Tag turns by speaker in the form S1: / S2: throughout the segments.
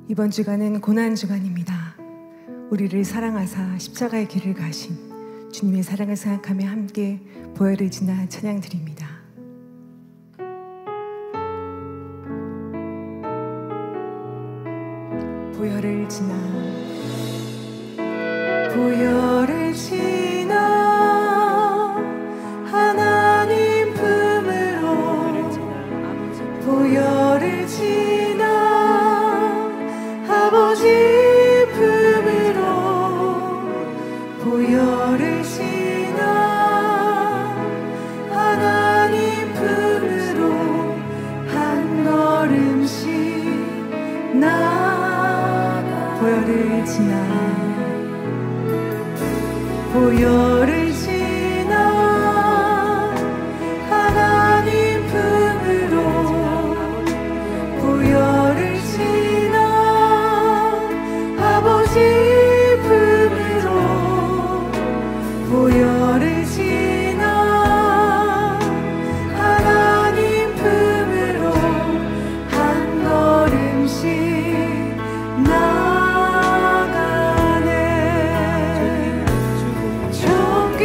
S1: 이번 주간은 고난주간입니다. 우리를 사랑하사 십자가의 길을 가신 주님의 사랑을 생각하며 함께 보혈을 지나 찬양 드립니다. 보혈을 지나 보혈을 지나 하나님 품으로 보혈을 지나 아버지 품으로 보혈을 지나 하나님 품으로 한 걸음씩 나아가 보혈을 지나 보혈을 지나 하나님 품으로 보혈을 지나 아버지 품으로 보혈을 지나 하나님 품으로 한 걸음씩 나아가네. 종기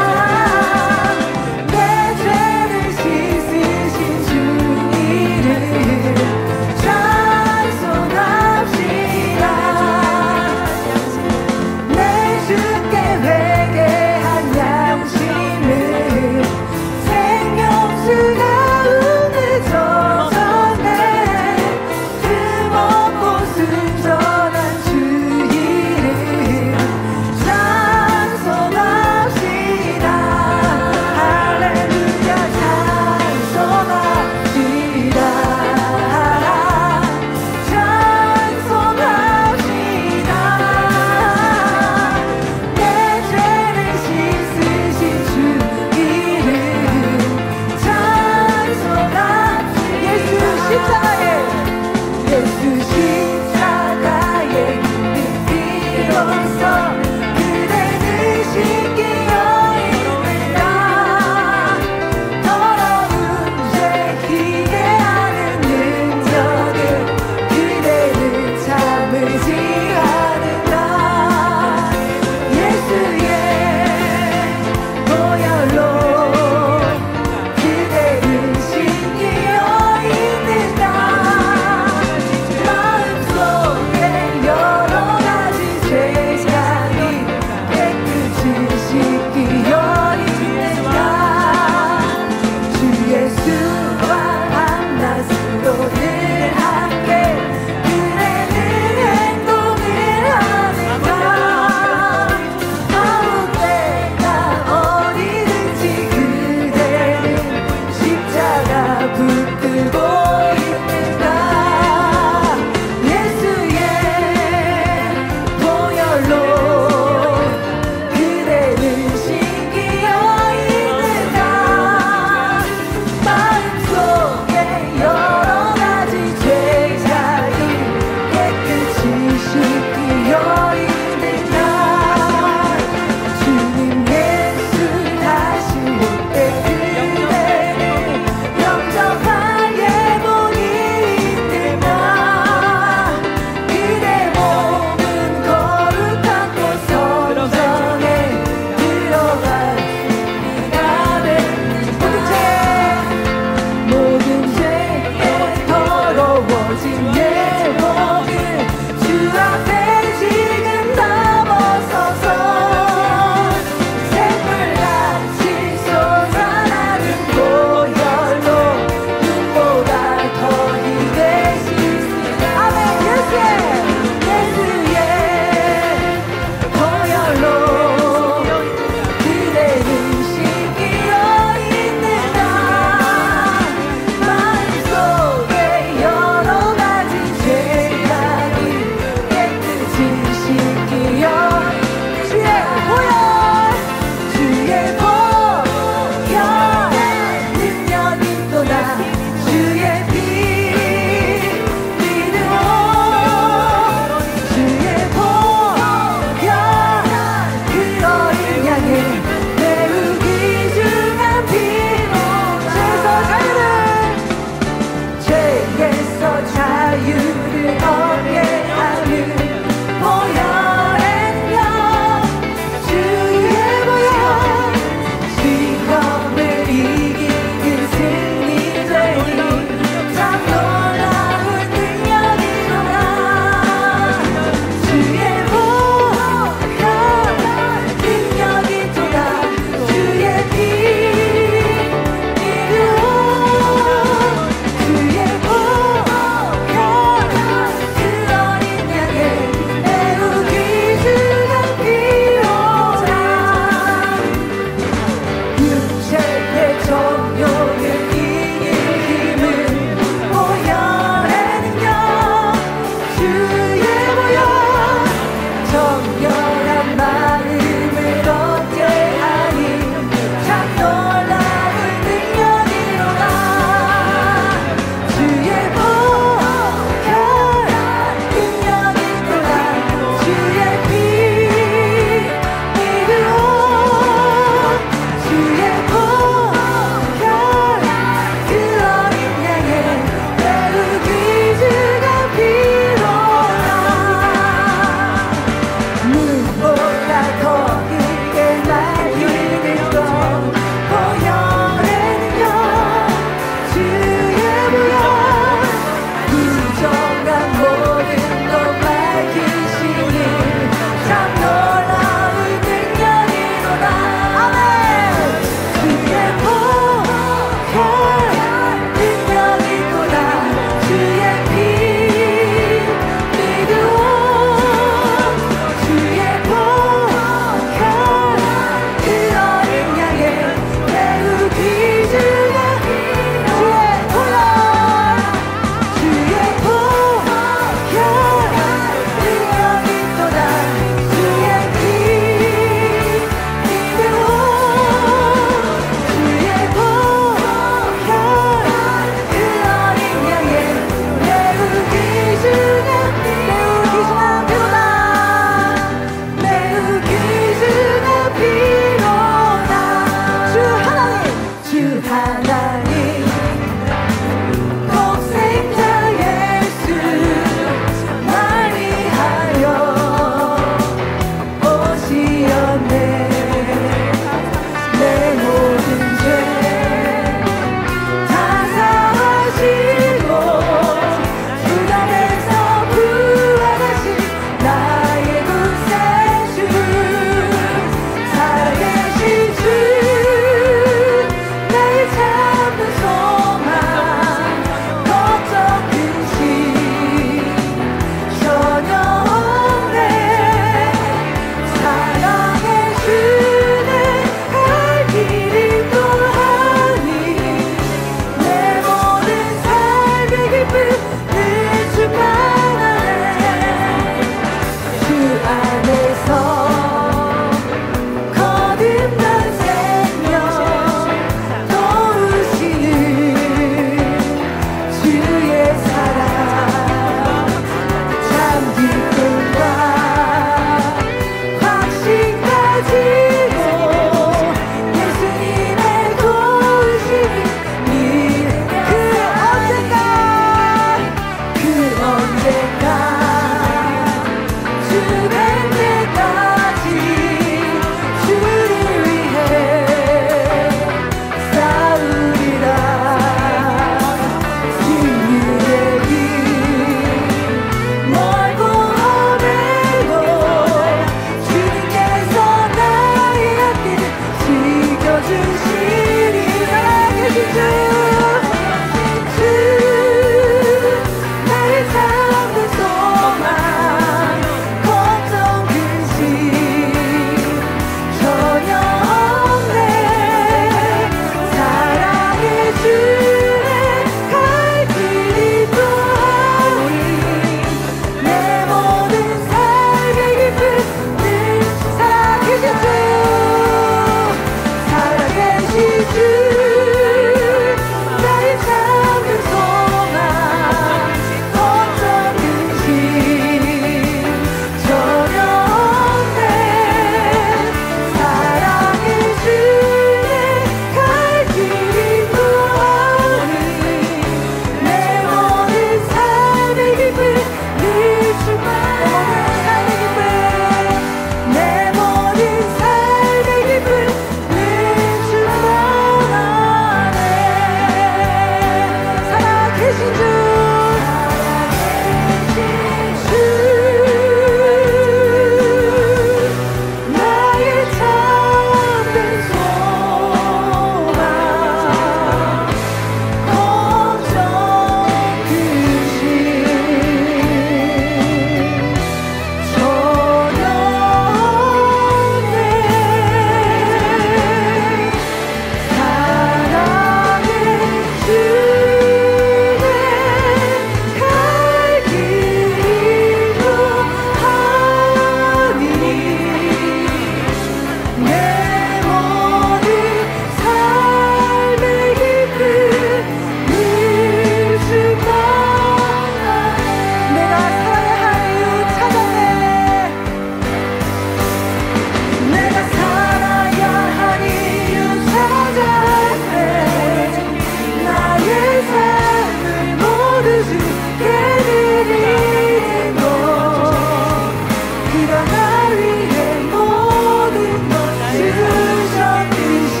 S1: 그가 날 위해 모든 것 주셨듯이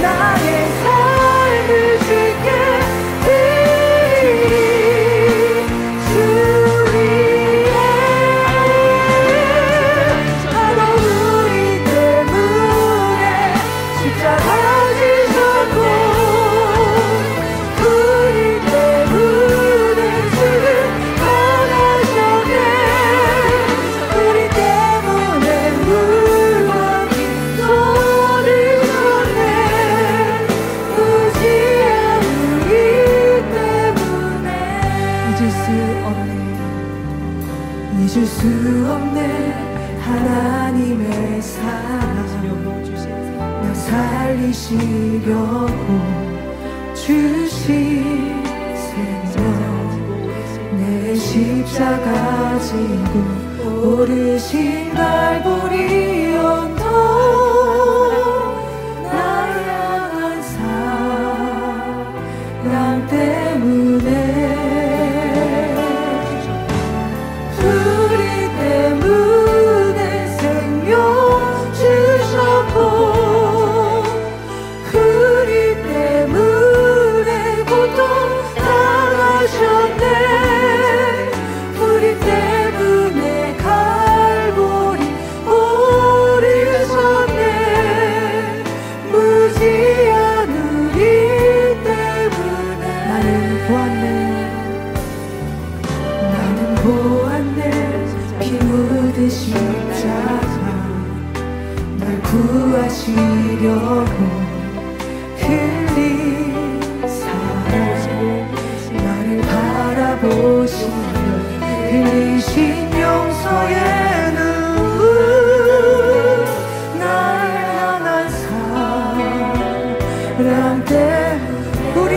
S1: 나의 삶을 주께 드리리. 주 위에 바로 우리 때문에 십자가 지셨고 우리 때문에 지금 떠나셨네. 우리 때문에 물과 쏟으셨네. 무지한 우리 때문에 잊을 수 없네 하나님의 사랑. 나 살리시려고 주신 생명. 내 십자가 지고 오르신 갈보리 언덕. 나를 향한 사랑 때문에 우리 때문에 생명 주셨고 우리 때문에 고통 당하셨네. 우리 때문에 갈보리 오르셨네. 무지한 우리 때문에 나는 보았네 피 묻은 십자가. 날 구하시려고 흘린 사랑. 나를 바라보시며 흘리신 용서의 눈. 나를 향한 사랑 때문에 우리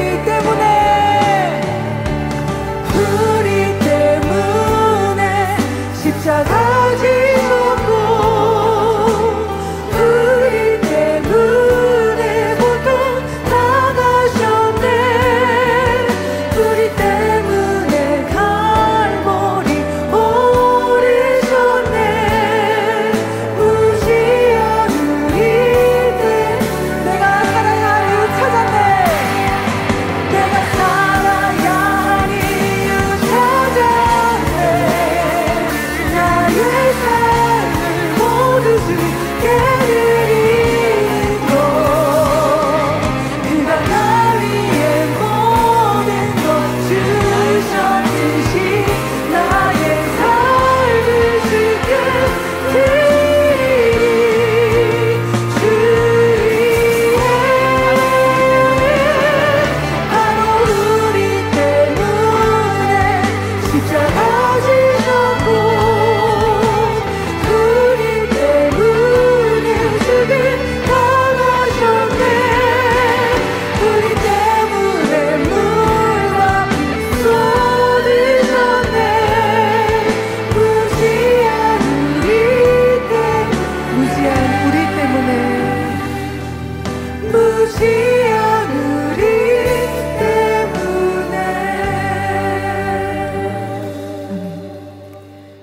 S1: 때문에 십자가 지셨고 우리 때문에 고통 당하셨네. 우리 때문에 갈보리 오르셨네. 무지한 우리 내가 살아야 할 이유 찾았네. 내가 살아야 할 이유 찾았네. 나의 삶을 모두 주께 드리고 그가 날 위해 모든 것 주셨듯이 나의 삶을 주께 드리리. 주 위에 바로 우리 때문에 십자가 지셨고 우리 때문에 죽음 당하셨네. 우리 때문에 물과 피 쏟으셨네. 무지한 우리 때문에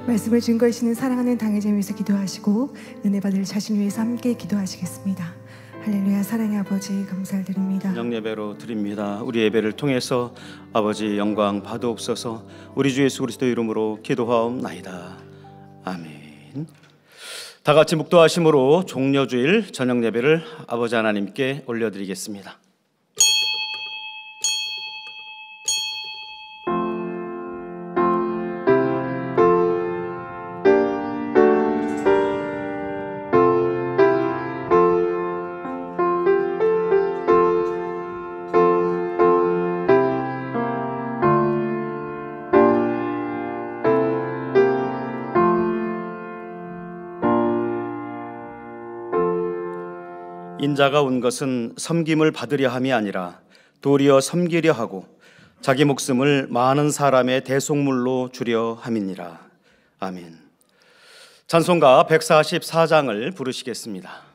S1: 말씀을 증거하시는 사랑하는 당회자 위해서 기도하시고 은혜 받을 자신 위해서 함께 기도하시겠습니다. 할렐루야. 사랑의 아버지 감사드립니다.
S2: 저녁 예배로 드립니다. 우리 예배를 통해서 아버지 영광 받으옵소서. 우리 주 예수 그리스도 이름으로 기도하옵나이다. 아멘. 다 같이 묵도하심으로 종려주일 저녁 예배를 아버지 하나님께 올려드리겠습니다. 인자가 온 것은 섬김을 받으려 함이 아니라 도리어 섬기려 하고 자기 목숨을 많은 사람의 대속물로 주려 함이니라. 아멘. 찬송가 144장을 부르시겠습니다.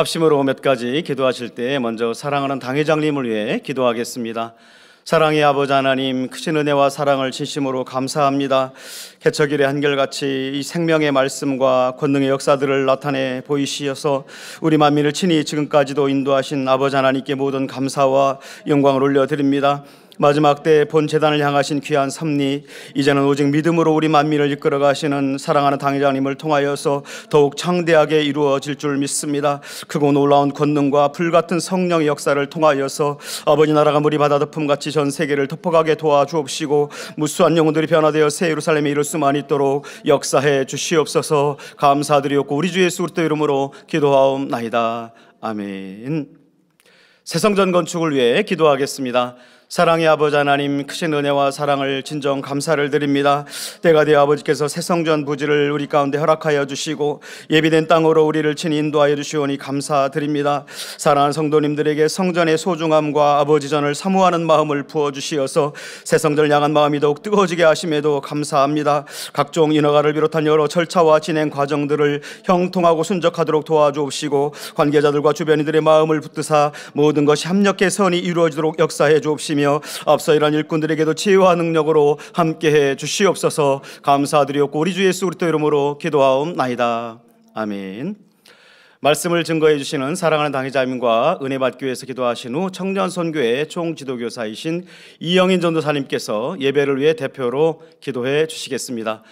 S2: 합심으로 몇 가지 기도하실 때 먼저 사랑하는 당회장님을 위해 기도하겠습니다. 사랑의 아버지 하나님, 크신 은혜와 사랑을 진심으로 감사합니다. 개척일의 한결같이 이 생명의 말씀과 권능의 역사들을 나타내 보이시어서 우리 만민을 친히 지금까지도 인도하신 아버지 하나님께 모든 감사와 영광을 올려드립니다. 마지막 때 본 재단을 향하신 귀한 섭리, 이제는 오직 믿음으로 우리 만민을 이끌어 가시는 사랑하는 당회장님을 통하여서 더욱 창대하게 이루어질 줄 믿습니다. 크고 놀라운 권능과 불같은 성령의 역사를 통하여서 아버지 나라가 물이 바다덮음같이 전 세계를 덮어가게 도와주옵시고 무수한 영혼들이 변화되어 새 예루살렘에 이룰 수만 있도록 역사해 주시옵소서. 감사드리옵고 우리 주 예수 그리스도 이름으로 기도하옵나이다. 아멘. 새성전 건축을 위해 기도하겠습니다. 사랑의 아버지 하나님, 크신 은혜와 사랑을 진정 감사를 드립니다. 때가 되어 아버지께서 새성전 부지를 우리 가운데 허락하여 주시고 예비된 땅으로 우리를 친히 인도하여 주시오니 감사드립니다. 사랑하는 성도님들에게 성전의 소중함과 아버지 전을 사모하는 마음을 부어주시어서 새성전을 향한 마음이 더욱 뜨거워지게 하심에도 감사합니다. 각종 인허가를 비롯한 여러 절차와 진행 과정들을 형통하고 순적하도록 도와주옵시고 관계자들과 주변인들의 마음을 붙드사 모든 것이 합력해 선이 이루어지도록 역사해 주옵시며 앞서 이런 일꾼들에게도 지혜와 능력으로 함께해 주시옵소서. 감사드리옵고 우리 주 예수 그리스도 이름으로 기도하옵나이다. 아멘. 말씀을 증거해 주시는 사랑하는 당회자님과 은혜받기 위해서 기도하신 후 청년선교회 총지도교사이신 이영인 전도사님께서 예배를 위해 대표로 기도해 주시겠습니다.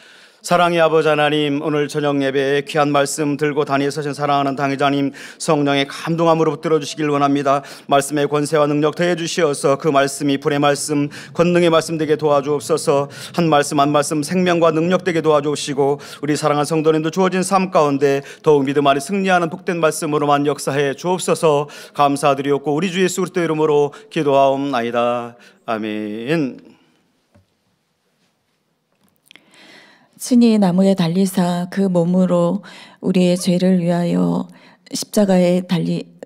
S2: 사랑의 아버지 하나님, 오늘 저녁 예배에 귀한 말씀 들고 단위에 서신 사랑하는 당회자님, 성령의 감동함으로 붙들어 주시길 원합니다. 말씀의 권세와 능력 더해 주시어서 그 말씀이 불의 말씀, 권능의 말씀 되게 도와주옵소서. 한 말씀 한 말씀 생명과 능력 되게 도와주시고 우리 사랑하는 성도님도 주어진 삶 가운데 더욱 믿음 안에 승리하는 복된 말씀으로만 역사해 주옵소서. 감사드리옵고 우리 주 예수 그리스도 이름으로 기도하옵나이다. 아멘.
S3: 친히 나무에 달리사 그 몸으로 우리의 죄를 위하여 십자가에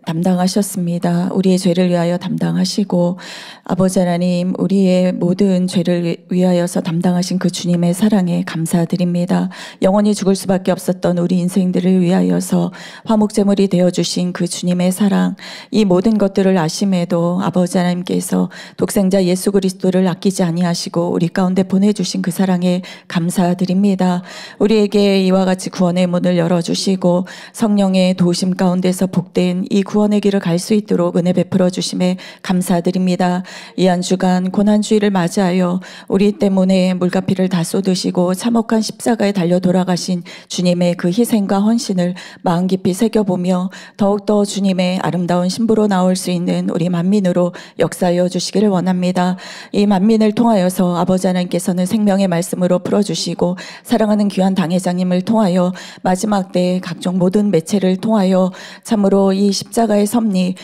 S3: 담당하셨습니다. 우리의 죄를 위하여 담당하시고 아버지 하나님, 우리의 모든 죄를 위하여서 담당하신 그 주님의 사랑에 감사드립니다. 영원히 죽을 수밖에 없었던 우리 인생들을 위하여서 화목제물이 되어주신 그 주님의 사랑, 이 모든 것들을 아심에도 아버지 하나님께서 독생자 예수 그리스도를 아끼지 아니하시고 우리 가운데 보내주신 그 사랑에 감사드립니다. 우리에게 이와 같이 구원의 문을 열어주시고 성령의 도우심 가운데서 복된 이 구원의 길을 갈 수 있도록 은혜 베풀어 주심에 감사드립니다. 이 한 주간 고난주의를 맞이하여 우리 때문에 물가피를 다 쏟으시고 참혹한 십자가에 달려 돌아가신 주님의 그 희생과 헌신을 마음 깊이 새겨보며 더욱더 주님의 아름다운 신부로 나올 수 있는 우리 만민으로 역사하여 주시기를 원합니다. 이 만민을 통하여서 아버지 하나님께서는 생명의 말씀으로 풀어주시고 사랑하는 귀한 당회장님을 통하여 마지막 때 각종 모든 매체를 통하여 참으로 이 십자가의 섭리,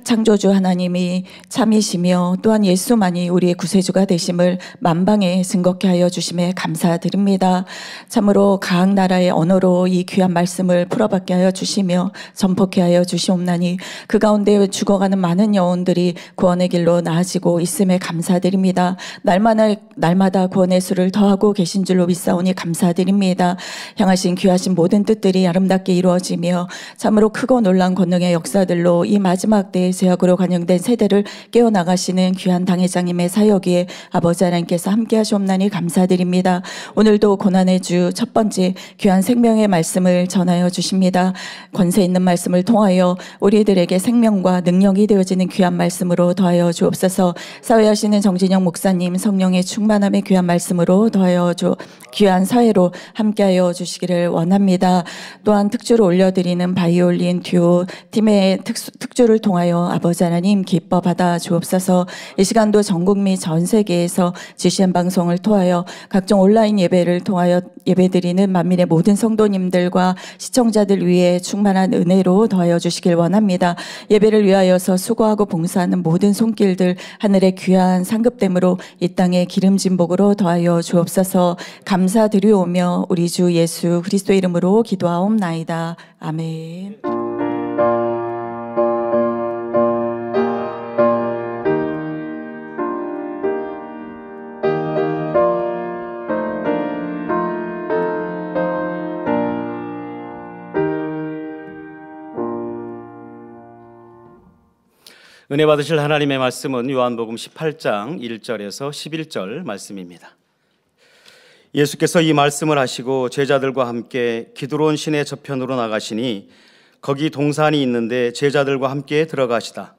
S3: 창조주 하나님이 참이시며 또한 예수만이 우리의 구세주가 되심을 만방에 증거케 하여 주심에 감사드립니다. 참으로 각 나라의 언어로 이 귀한 말씀을 풀어받게 하여 주시며 전포케 하여 주시옵나니 그 가운데 죽어가는 많은 영혼들이 구원의 길로 나아지고 있음에 감사드립니다. 날마다 구원의 수를 더하고 계신 줄로 믿사오니 감사드립니다. 향하신 귀하신 모든 뜻들이 아름답게 이루어지며 참으로 크고 놀라운 권능의 역사들로 이 마지막 때의 죄악으로 관영된 세대를 깨어나가시는 귀한 당회장님의 사역에 아버지 하나님께서 함께 하시옵나니 감사드립니다. 오늘도 고난의 주 첫 번째 귀한 생명의 말씀을 전하여 주십니다. 권세 있는 말씀을 통하여 우리들에게 생명과 능력이 되어지는 귀한 말씀으로 더하여 주옵소서. 사회하시는 정진영 목사님 성령의 충만함의 귀한 말씀으로 더하여 귀한 사회로 함께하여 주시기를 원합니다. 또한 특주로 올려드리는 바이올린 듀오 팀의 특주를 통하여 아버지 하나님 기뻐 받아 주옵소서. 이 시간도 전국 및 전 세계에서 GCN 방송을 통하여 각종 온라인 예배를 통하여 예배드리는 만민의 모든 성도님들과 시청자들 위해 충만한 은혜로 더하여 주시길 원합니다. 예배를 위하여서 수고하고 봉사하는 모든 손길들 하늘의 귀한 상급됨으로 이 땅의 기름진 복으로 더하여 주옵소서. 감사드리오며 우리 주 예수 그리스도 이름으로 기도하옵나이다. 아멘.
S2: 은혜 받으실 하나님의 말씀은 요한복음 18장 1절에서 11절 말씀입니다. 예수께서 이 말씀을 하시고 제자들과 함께 기드론 시내 저편으로 나가시니 거기 동산이 있는데 제자들과 함께 들어가시다.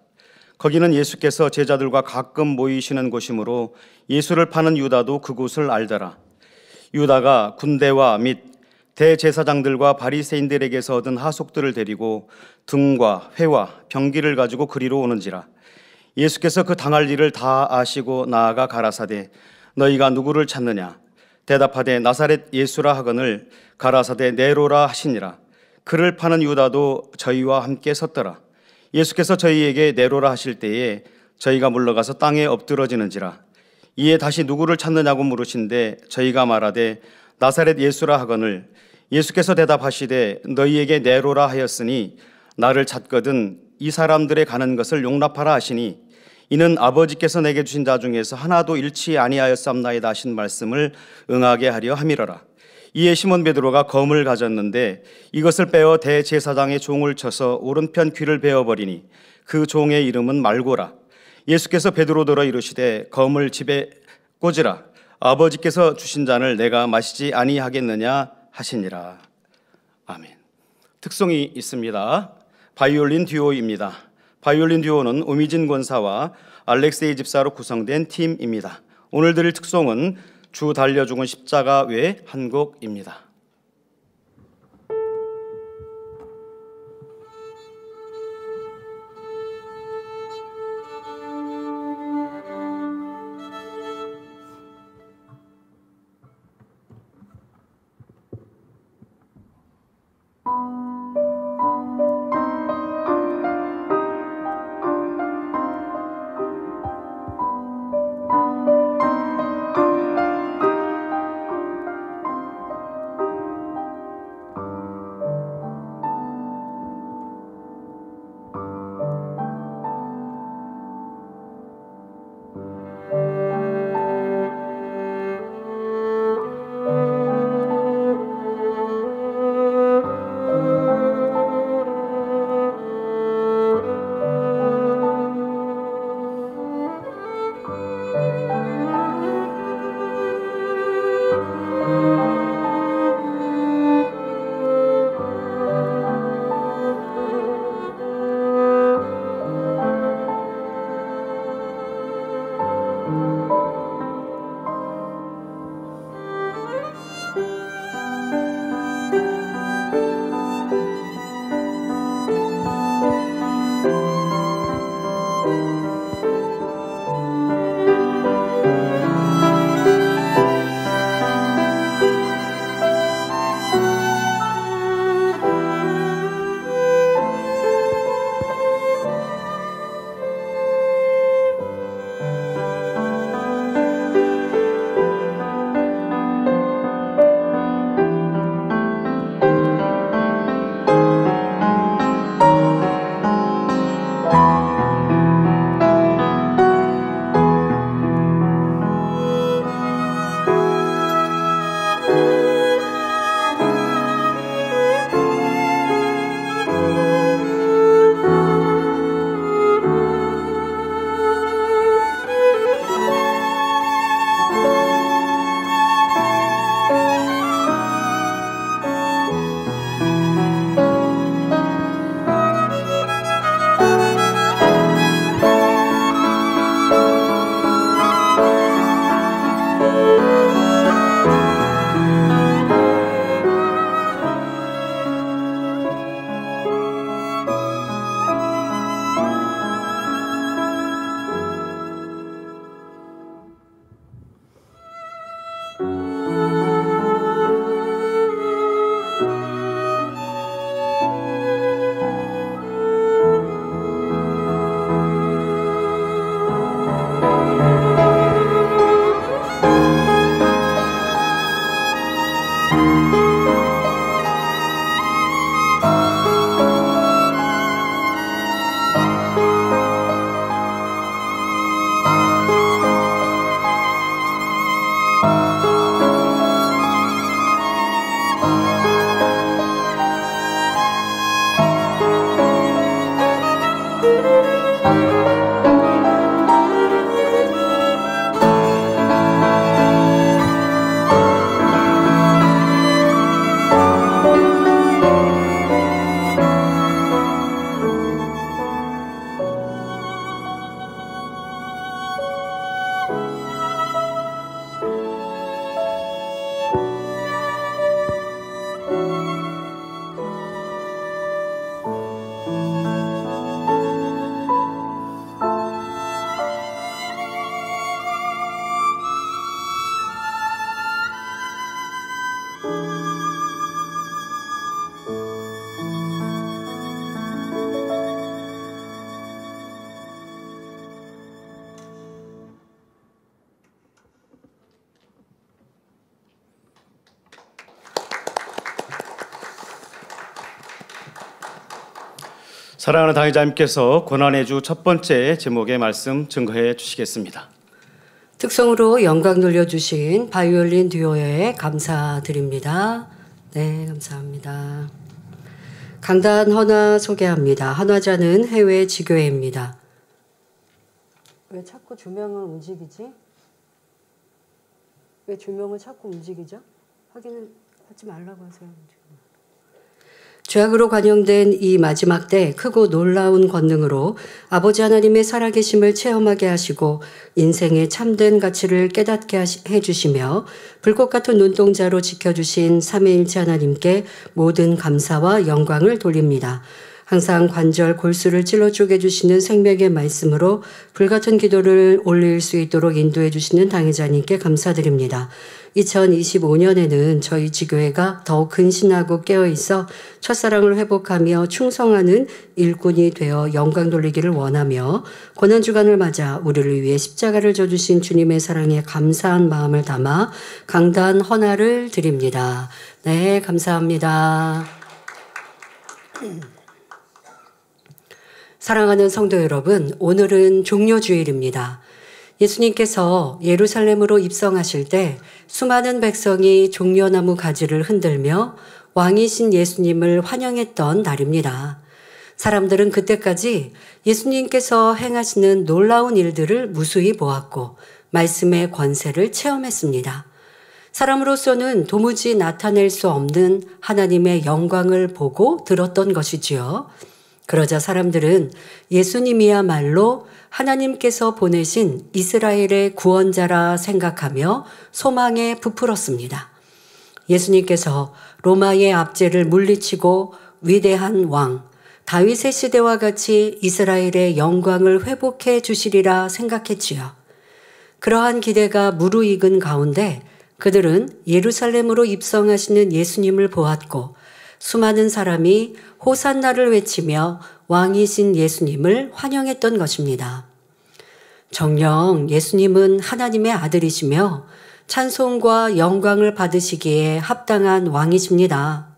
S2: 거기는 예수께서 제자들과 가끔 모이시는 곳이므로 예수를 파는 유다도 그곳을 알더라. 유다가 군대와 및 대제사장들과 바리새인들에게서 얻은 하속들을 데리고 등과 회와 병기를 가지고 그리로 오는지라. 예수께서 그 당할 일을 다 아시고 나아가 가라사대 너희가 누구를 찾느냐? 대답하되 나사렛 예수라 하거늘 가라사대 네로라 하시니라. 그를 파는 유다도 저희와 함께 섰더라. 예수께서 저희에게 네로라 하실 때에 저희가 물러가서 땅에 엎드러지는지라. 이에 다시 누구를 찾느냐고 물으신데 저희가 말하되 나사렛 예수라 하거늘 예수께서 대답하시되 너희에게 네로라 하였으니 나를 찾거든 이 사람들의 가는 것을 용납하라 하시니 이는 아버지께서 내게 주신 자 중에서 하나도 잃지 아니하였사옵나이다 하신 말씀을 응하게 하려 함이러라. 이에 시몬 베드로가 검을 가졌는데 이것을 빼어 대제사장의 종을 쳐서 오른편 귀를 베어버리니 그 종의 이름은 말고라. 예수께서 베드로더러 이르시되 검을 집에 꽂으라. 아버지께서 주신 잔을 내가 마시지 아니하겠느냐 하시니라. 아멘. 특성이 있습니다. 바이올린 듀오입니다. 바이올린 듀오는 오미진 권사와 알렉세이 집사로 구성된 팀입니다. 오늘 드릴 특송은 주 달려 죽은 십자가 외 한 곡입니다. 사랑하는 당회자님께서 고난의 주 첫 번째 제목의 말씀 증거해 주시겠습니다.
S4: 특성으로 영광 돌려주신 바이올린 듀오에 감사드립니다. 네, 감사합니다. 강단 헌화 소개합니다. 헌화자는 해외 지교회입니다. 왜 자꾸 조명을 움직이지? 왜 조명을 자꾸 움직이죠? 확인을 하지 말라고 하세요. 죄악으로 관영된 이 마지막 때 크고 놀라운 권능으로 아버지 하나님의 살아계심을 체험하게 하시고 인생의 참된 가치를 깨닫게 해주시며 불꽃 같은 눈동자로 지켜주신 삼위일체 하나님께 모든 감사와 영광을 돌립니다. 항상 관절 골수를 찔러 쪼개 주시는 생명의 말씀으로 불같은 기도를 올릴 수 있도록 인도해 주시는 당회자님께 감사드립니다. 2025년에는 저희 지교회가 더욱 근신하고 깨어있어 첫사랑을 회복하며 충성하는 일꾼이 되어 영광 돌리기를 원하며 고난주간을 맞아 우리를 위해 십자가를 져주신 주님의 사랑에 감사한 마음을 담아 강단 헌화를 드립니다. 네, 감사합니다. 사랑하는 성도 여러분, 오늘은 종료주일입니다. 예수님께서 예루살렘으로 입성하실 때 수많은 백성이 종려나무 가지를 흔들며 왕이신 예수님을 환영했던 날입니다. 사람들은 그때까지 예수님께서 행하시는 놀라운 일들을 무수히 보았고 말씀의 권세를 체험했습니다. 사람으로서는 도무지 나타낼 수 없는 하나님의 영광을 보고 들었던 것이지요. 그러자 사람들은 예수님이야말로 하나님께서 보내신 이스라엘의 구원자라 생각하며 소망에 부풀었습니다. 예수님께서 로마의 압제를 물리치고 위대한 왕, 다윗의 시대와 같이 이스라엘의 영광을 회복해 주시리라 생각했지요. 그러한 기대가 무르익은 가운데 그들은 예루살렘으로 입성하시는 예수님을 보았고 수많은 사람이 호산나를 외치며 왕이신 예수님을 환영했던 것입니다. 정녕 예수님은 하나님의 아들이시며 찬송과 영광을 받으시기에 합당한 왕이십니다.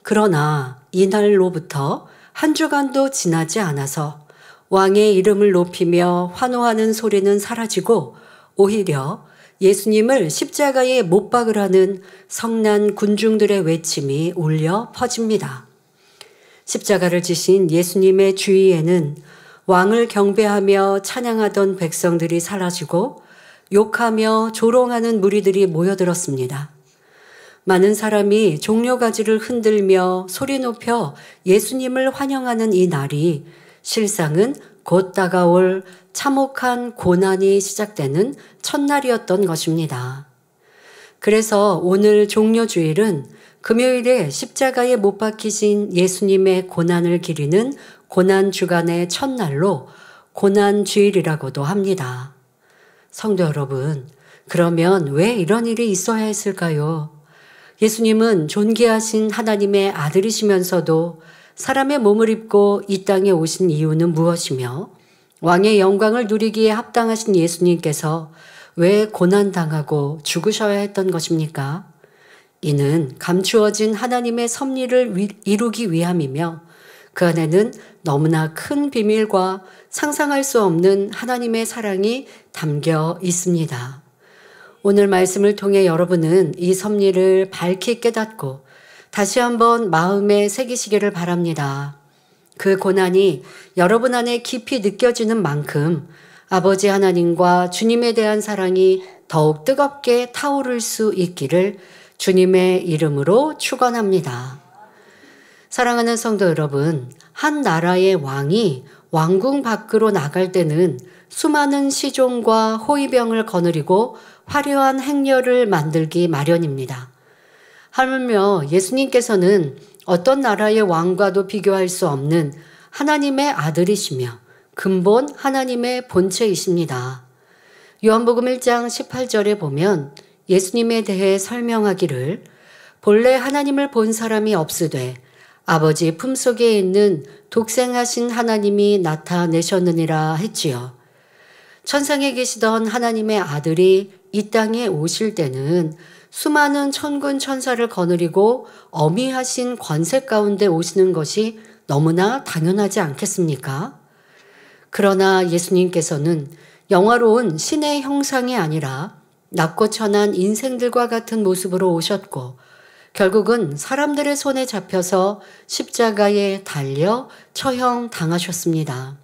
S4: 그러나 이날로부터 한 주간도 지나지 않아서 왕의 이름을 높이며 환호하는 소리는 사라지고 오히려 예수님을 십자가에 못 박으라는 성난 군중들의 외침이 울려 퍼집니다. 십자가를 지신 예수님의 주위에는 왕을 경배하며 찬양하던 백성들이 사라지고 욕하며 조롱하는 무리들이 모여들었습니다. 많은 사람이 종려가지를 흔들며 소리 높여 예수님을 환영하는 이 날이 실상은 곧 다가올 참혹한 고난이 시작되는 첫날이었던 것입니다. 그래서 오늘 종려주일은 금요일에 십자가에 못 박히신 예수님의 고난을 기리는 고난주간의 첫날로 고난주일이라고도 합니다. 성도 여러분, 그러면 왜 이런 일이 있어야 했을까요? 예수님은 존귀하신 하나님의 아들이시면서도 사람의 몸을 입고 이 땅에 오신 이유는 무엇이며 왕의 영광을 누리기에 합당하신 예수님께서 왜 고난당하고 죽으셔야 했던 것입니까? 이는 감추어진 하나님의 섭리를 이루기 위함이며 그 안에는 너무나 큰 비밀과 상상할 수 없는 하나님의 사랑이 담겨 있습니다. 오늘 말씀을 통해 여러분은 이 섭리를 밝히 깨닫고 다시 한번 마음에 새기시기를 바랍니다. 그 고난이 여러분 안에 깊이 느껴지는 만큼 아버지 하나님과 주님에 대한 사랑이 더욱 뜨겁게 타오를 수 있기를 주님의 이름으로 축원합니다. 사랑하는 성도 여러분, 한 나라의 왕이 왕궁 밖으로 나갈 때는 수많은 시종과 호위병을 거느리고 화려한 행렬을 만들기 마련입니다. 하물며 예수님께서는 어떤 나라의 왕과도 비교할 수 없는 하나님의 아들이시며 근본 하나님의 본체이십니다. 요한복음 1장 18절에 보면 예수님에 대해 설명하기를 본래 하나님을 본 사람이 없으되 아버지 품속에 있는 독생하신 하나님이 나타내셨느니라 했지요. 천상에 계시던 하나님의 아들이 이 땅에 오실 때는 수많은 천군 천사를 거느리고 어미하신 권세 가운데 오시는 것이 너무나 당연하지 않겠습니까? 그러나 예수님께서는 영화로운 신의 형상이 아니라 낮고 천한 인생들과 같은 모습으로 오셨고 결국은 사람들의 손에 잡혀서 십자가에 달려 처형당하셨습니다.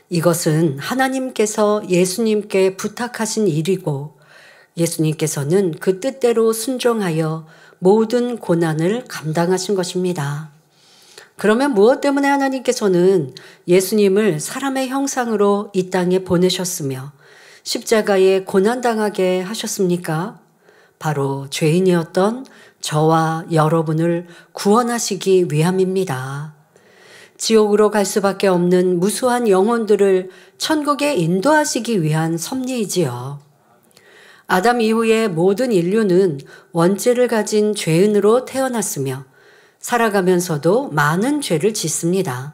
S4: 이것은 하나님께서 예수님께 부탁하신 일이고 예수님께서는 그 뜻대로 순종하여 모든 고난을 감당하신 것입니다. 그러면 무엇 때문에 하나님께서는 예수님을 사람의 형상으로 이 땅에 보내셨으며 십자가에 고난당하게 하셨습니까? 바로 죄인이었던 저와 여러분을 구원하시기 위함입니다. 지옥으로 갈 수밖에 없는 무수한 영혼들을 천국에 인도하시기 위한 섭리이지요. 아담 이후의 모든 인류는 원죄를 가진 죄인으로 태어났으며 살아가면서도 많은 죄를 짓습니다.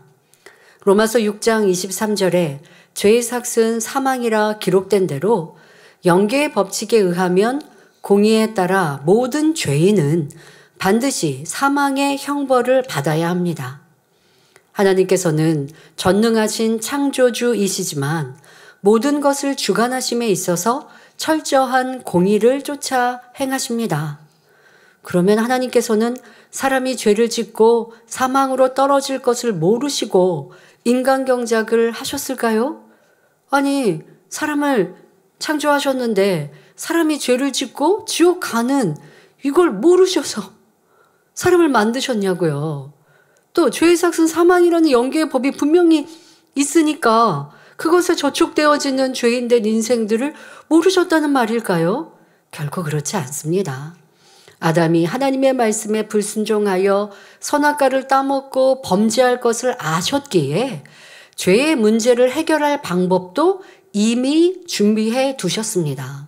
S4: 로마서 6장 23절에 죄의 삭은 사망이라 기록된 대로 영계의 법칙에 의하면 공의에 따라 모든 죄인은 반드시 사망의 형벌을 받아야 합니다. 하나님께서는 전능하신 창조주이시지만 모든 것을 주관하심에 있어서 철저한 공의를 쫓아 행하십니다. 그러면 하나님께서는 사람이 죄를 짓고 사망으로 떨어질 것을 모르시고 인간경작을 하셨을까요? 아니, 사람을 창조하셨는데 사람이 죄를 짓고 지옥 가는 이걸 모르셔서 사람을 만드셨냐고요. 또 죄의 삭은 사망이라는 영계의 법이 분명히 있으니까 그것에 저촉되어지는 죄인된 인생들을 모르셨다는 말일까요? 결코 그렇지 않습니다. 아담이 하나님의 말씀에 불순종하여 선악과를 따먹고 범죄할 것을 아셨기에 죄의 문제를 해결할 방법도 이미 준비해 두셨습니다.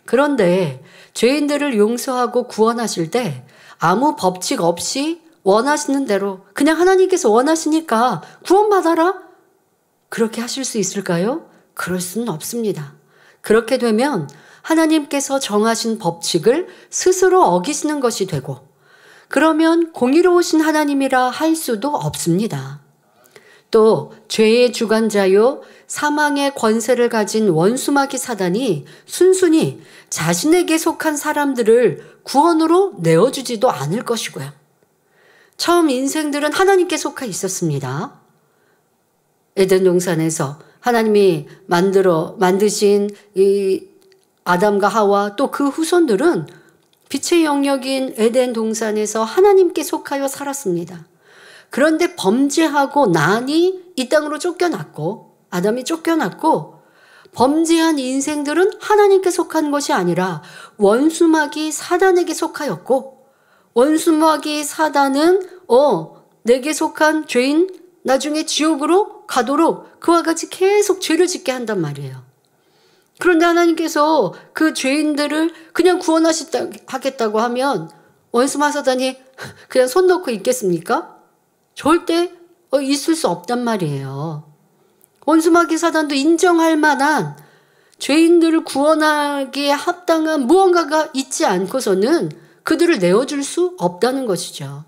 S4: 그런데 죄인들을 용서하고 구원하실 때 아무 법칙 없이 원하시는 대로 그냥 하나님께서 원하시니까 구원받아라? 그렇게 하실 수 있을까요? 그럴 수는 없습니다. 그렇게 되면 하나님께서 정하신 법칙을 스스로 어기시는 것이 되고 그러면 공의로우신 하나님이라 할 수도 없습니다. 또 죄의 주관자요 사망의 권세를 가진 원수마귀 사단이 순순히 자신에게 속한 사람들을 구원으로 내어주지도 않을 것이고요. 처음 인생들은 하나님께 속해 있었습니다. 에덴 동산에서 하나님이 만드신 이 아담과 하와 또 그 후손들은 빛의 영역인 에덴 동산에서 하나님께 속하여 살았습니다. 그런데 범죄하고 나니 이 땅으로 쫓겨났고 아담이 쫓겨났고 범죄한 인생들은 하나님께 속한 것이 아니라 원수마귀 사단에게 속하였고 원수마귀 사단은 내게 속한 죄인 나중에 지옥으로 가도록 그와 같이 계속 죄를 짓게 한단 말이에요. 그런데 하나님께서 그 죄인들을 그냥 구원하겠다고 하면 원수마귀 사단이 그냥 손 놓고 있겠습니까? 절대 있을 수 없단 말이에요. 원수마귀 사단도 인정할 만한 죄인들을 구원하기에 합당한 무언가가 있지 않고서는 그들을 내어줄 수 없다는 것이죠.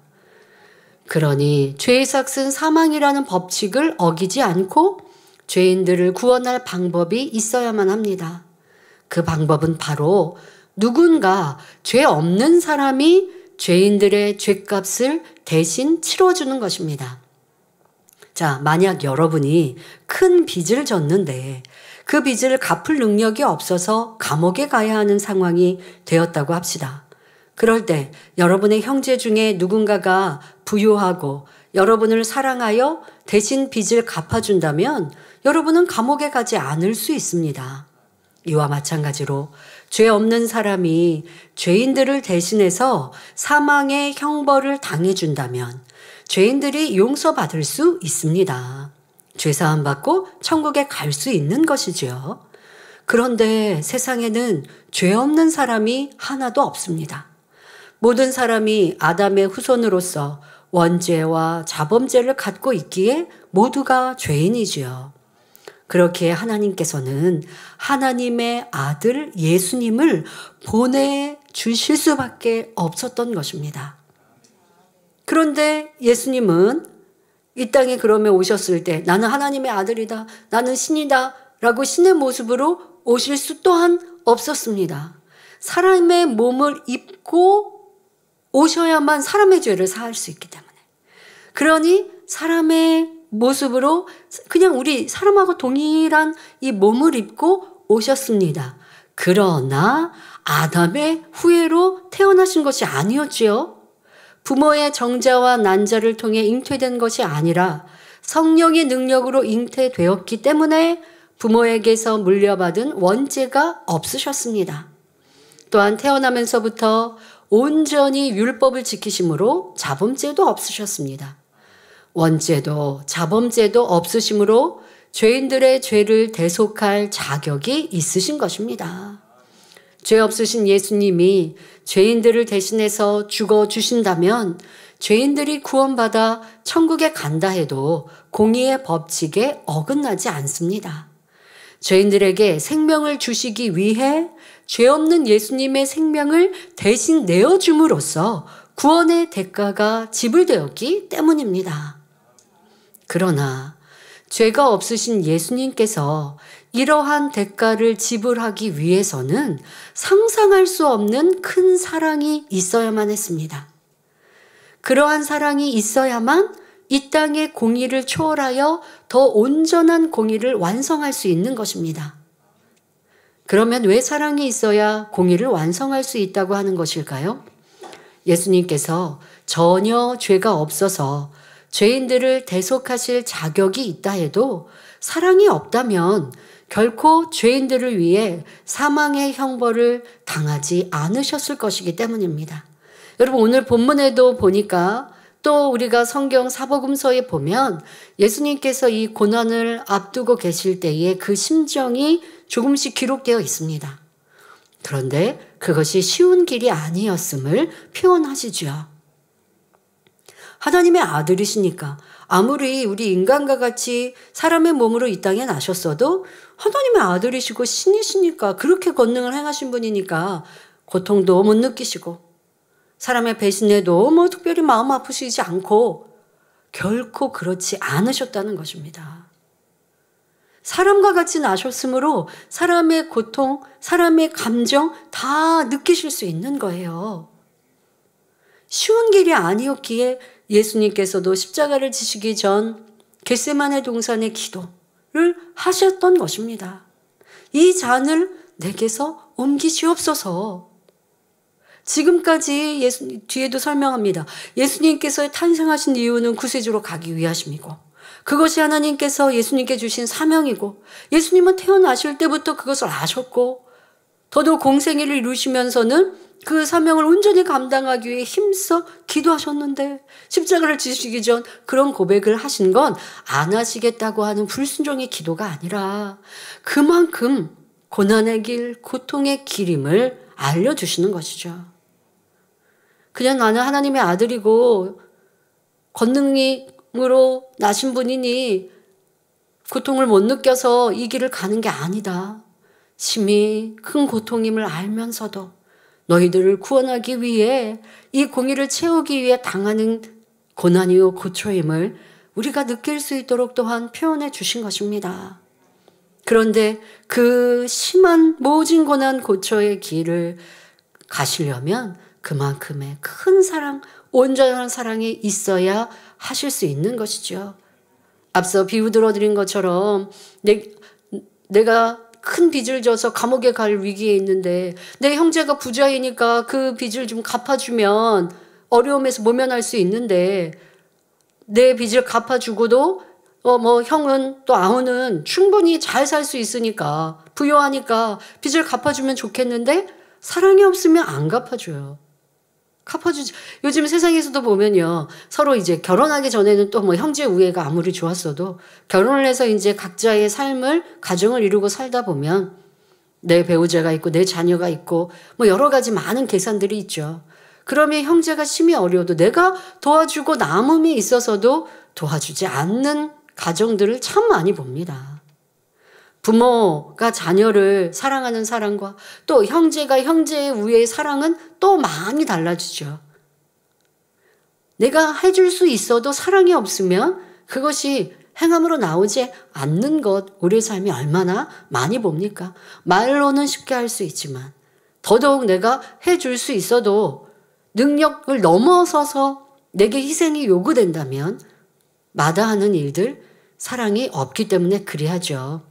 S4: 그러니 죄의 삭은 사망이라는 법칙을 어기지 않고 죄인들을 구원할 방법이 있어야만 합니다. 그 방법은 바로 누군가 죄 없는 사람이 죄인들의 죄값을 대신 치러주는 것입니다. 자, 만약 여러분이 큰 빚을 졌는데 그 빚을 갚을 능력이 없어서 감옥에 가야 하는 상황이 되었다고 합시다. 그럴 때 여러분의 형제 중에 누군가가 부유하고 여러분을 사랑하여 대신 빚을 갚아준다면 여러분은 감옥에 가지 않을 수 있습니다. 이와 마찬가지로 죄 없는 사람이 죄인들을 대신해서 사망의 형벌을 당해준다면 죄인들이 용서받을 수 있습니다. 죄사함 받고 천국에 갈 수 있는 것이지요. 그런데 세상에는 죄 없는 사람이 하나도 없습니다. 모든 사람이 아담의 후손으로서 원죄와 자범죄를 갖고 있기에 모두가 죄인이지요. 그렇게 하나님께서는 하나님의 아들 예수님을 보내주실 수밖에 없었던 것입니다. 그런데 예수님은 이 땅에 그러면 오셨을 때 나는 하나님의 아들이다, 나는 신이다 라고 신의 모습으로 오실 수 또한 없었습니다. 사람의 몸을 입고 오셔야만 사람의 죄를 사할 수 있기 때문에. 그러니 사람의 모습으로 그냥 우리 사람하고 동일한 이 몸을 입고 오셨습니다. 그러나 아담의 후예로 태어나신 것이 아니었지요. 부모의 정자와 난자를 통해 잉태된 것이 아니라 성령의 능력으로 잉태되었기 때문에 부모에게서 물려받은 원죄가 없으셨습니다. 또한 태어나면서부터 온전히 율법을 지키심으로 자범죄도 없으셨습니다. 원죄도 자범죄도 없으심으로 죄인들의 죄를 대속할 자격이 있으신 것입니다. 죄 없으신 예수님이 죄인들을 대신해서 죽어주신다면 죄인들이 구원받아 천국에 간다 해도 공의의 법칙에 어긋나지 않습니다. 죄인들에게 생명을 주시기 위해 죄 없는 예수님의 생명을 대신 내어줌으로써 구원의 대가가 지불되었기 때문입니다. 그러나 죄가 없으신 예수님께서 이러한 대가를 지불하기 위해서는 상상할 수 없는 큰 사랑이 있어야만 했습니다. 그러한 사랑이 있어야만 이 땅의 공의를 초월하여 더 온전한 공의를 완성할 수 있는 것입니다. 그러면 왜 사랑이 있어야 공의를 완성할 수 있다고 하는 것일까요? 예수님께서 전혀 죄가 없어서 죄인들을 대속하실 자격이 있다 해도 사랑이 없다면 결코 죄인들을 위해 사망의 형벌을 당하지 않으셨을 것이기 때문입니다. 여러분, 오늘 본문에도 보니까 또 우리가 성경 사복음서에 보면 예수님께서 이 고난을 앞두고 계실 때에 그 심정이 조금씩 기록되어 있습니다. 그런데 그것이 쉬운 길이 아니었음을 표현하시죠. 하나님의 아들이시니까 아무리 우리 인간과 같이 사람의 몸으로 이 땅에 나셨어도 하나님의 아들이시고 신이시니까, 그렇게 권능을 행하신 분이니까 고통도 못 느끼시고 사람의 배신에도 뭐 특별히 마음 아프시지 않고 결코 그렇지 않으셨다는 것입니다. 사람과 같이 나셨으므로 사람의 고통, 사람의 감정 다 느끼실 수 있는 거예요. 쉬운 길이 아니었기에 예수님께서도 십자가를 지시기 전 겟세마네 동산의 기도를 하셨던 것입니다. 이 잔을 내게서 옮기시옵소서. 지금까지 뒤에도 설명합니다. 예수님께서 탄생하신 이유는 구세주로 가기 위하심이고, 그것이 하나님께서 예수님께 주신 사명이고, 예수님은 태어나실 때부터 그것을 아셨고, 더더욱 공생애를 이루시면서는 그 사명을 온전히 감당하기 위해 힘써 기도하셨는데, 십자가를 지시기 전 그런 고백을 하신 건 안 하시겠다고 하는 불순종의 기도가 아니라 그만큼 고난의 길, 고통의 길임을 알려주시는 것이죠. 그냥 나는 하나님의 아들이고 권능으로 나신 분이니 고통을 못 느껴서 이 길을 가는 게 아니다. 심히 큰 고통임을 알면서도 너희들을 구원하기 위해 이 공의를 채우기 위해 당하는 고난이요 고초임을 우리가 느낄 수 있도록 또한 표현해 주신 것입니다. 그런데 그 심한 모진 고난 고초의 길을 가시려면 그만큼의 큰 사랑, 온전한 사랑이 있어야 하실 수 있는 것이죠. 앞서 비유 들어드린 것처럼 내가 큰 빚을 져서 감옥에 갈 위기에 있는데 내 형제가 부자이니까 그 빚을 좀 갚아주면 어려움에서 모면할 수 있는데, 내 빚을 갚아주고도 형은 또 아우는 충분히 잘 살 수 있으니까, 부유하니까 빚을 갚아주면 좋겠는데 사랑이 없으면 안 갚아줘요. 갚아주지. 요즘 세상에서도 보면요, 서로 이제 결혼하기 전에는 또 뭐 형제 우애가 아무리 좋았어도 결혼을 해서 이제 각자의 삶을, 가정을 이루고 살다 보면 내 배우자가 있고 내 자녀가 있고 뭐 여러 가지 많은 계산들이 있죠. 그러면 형제가 심히 어려워도 내가 도와주고 남음이 있어서도 도와주지 않는 가정들을 참 많이 봅니다. 부모가 자녀를 사랑하는 사랑과 또 형제가 형제의 우애의 사랑은 또 많이 달라지죠. 내가 해줄 수 있어도 사랑이 없으면 그것이 행함으로 나오지 않는 것, 우리의 삶이 얼마나 많이 봅니까? 말로는 쉽게 할 수 있지만 더더욱 내가 해줄 수 있어도 능력을 넘어서서 내게 희생이 요구된다면 마다하는 일들, 사랑이 없기 때문에 그리하죠.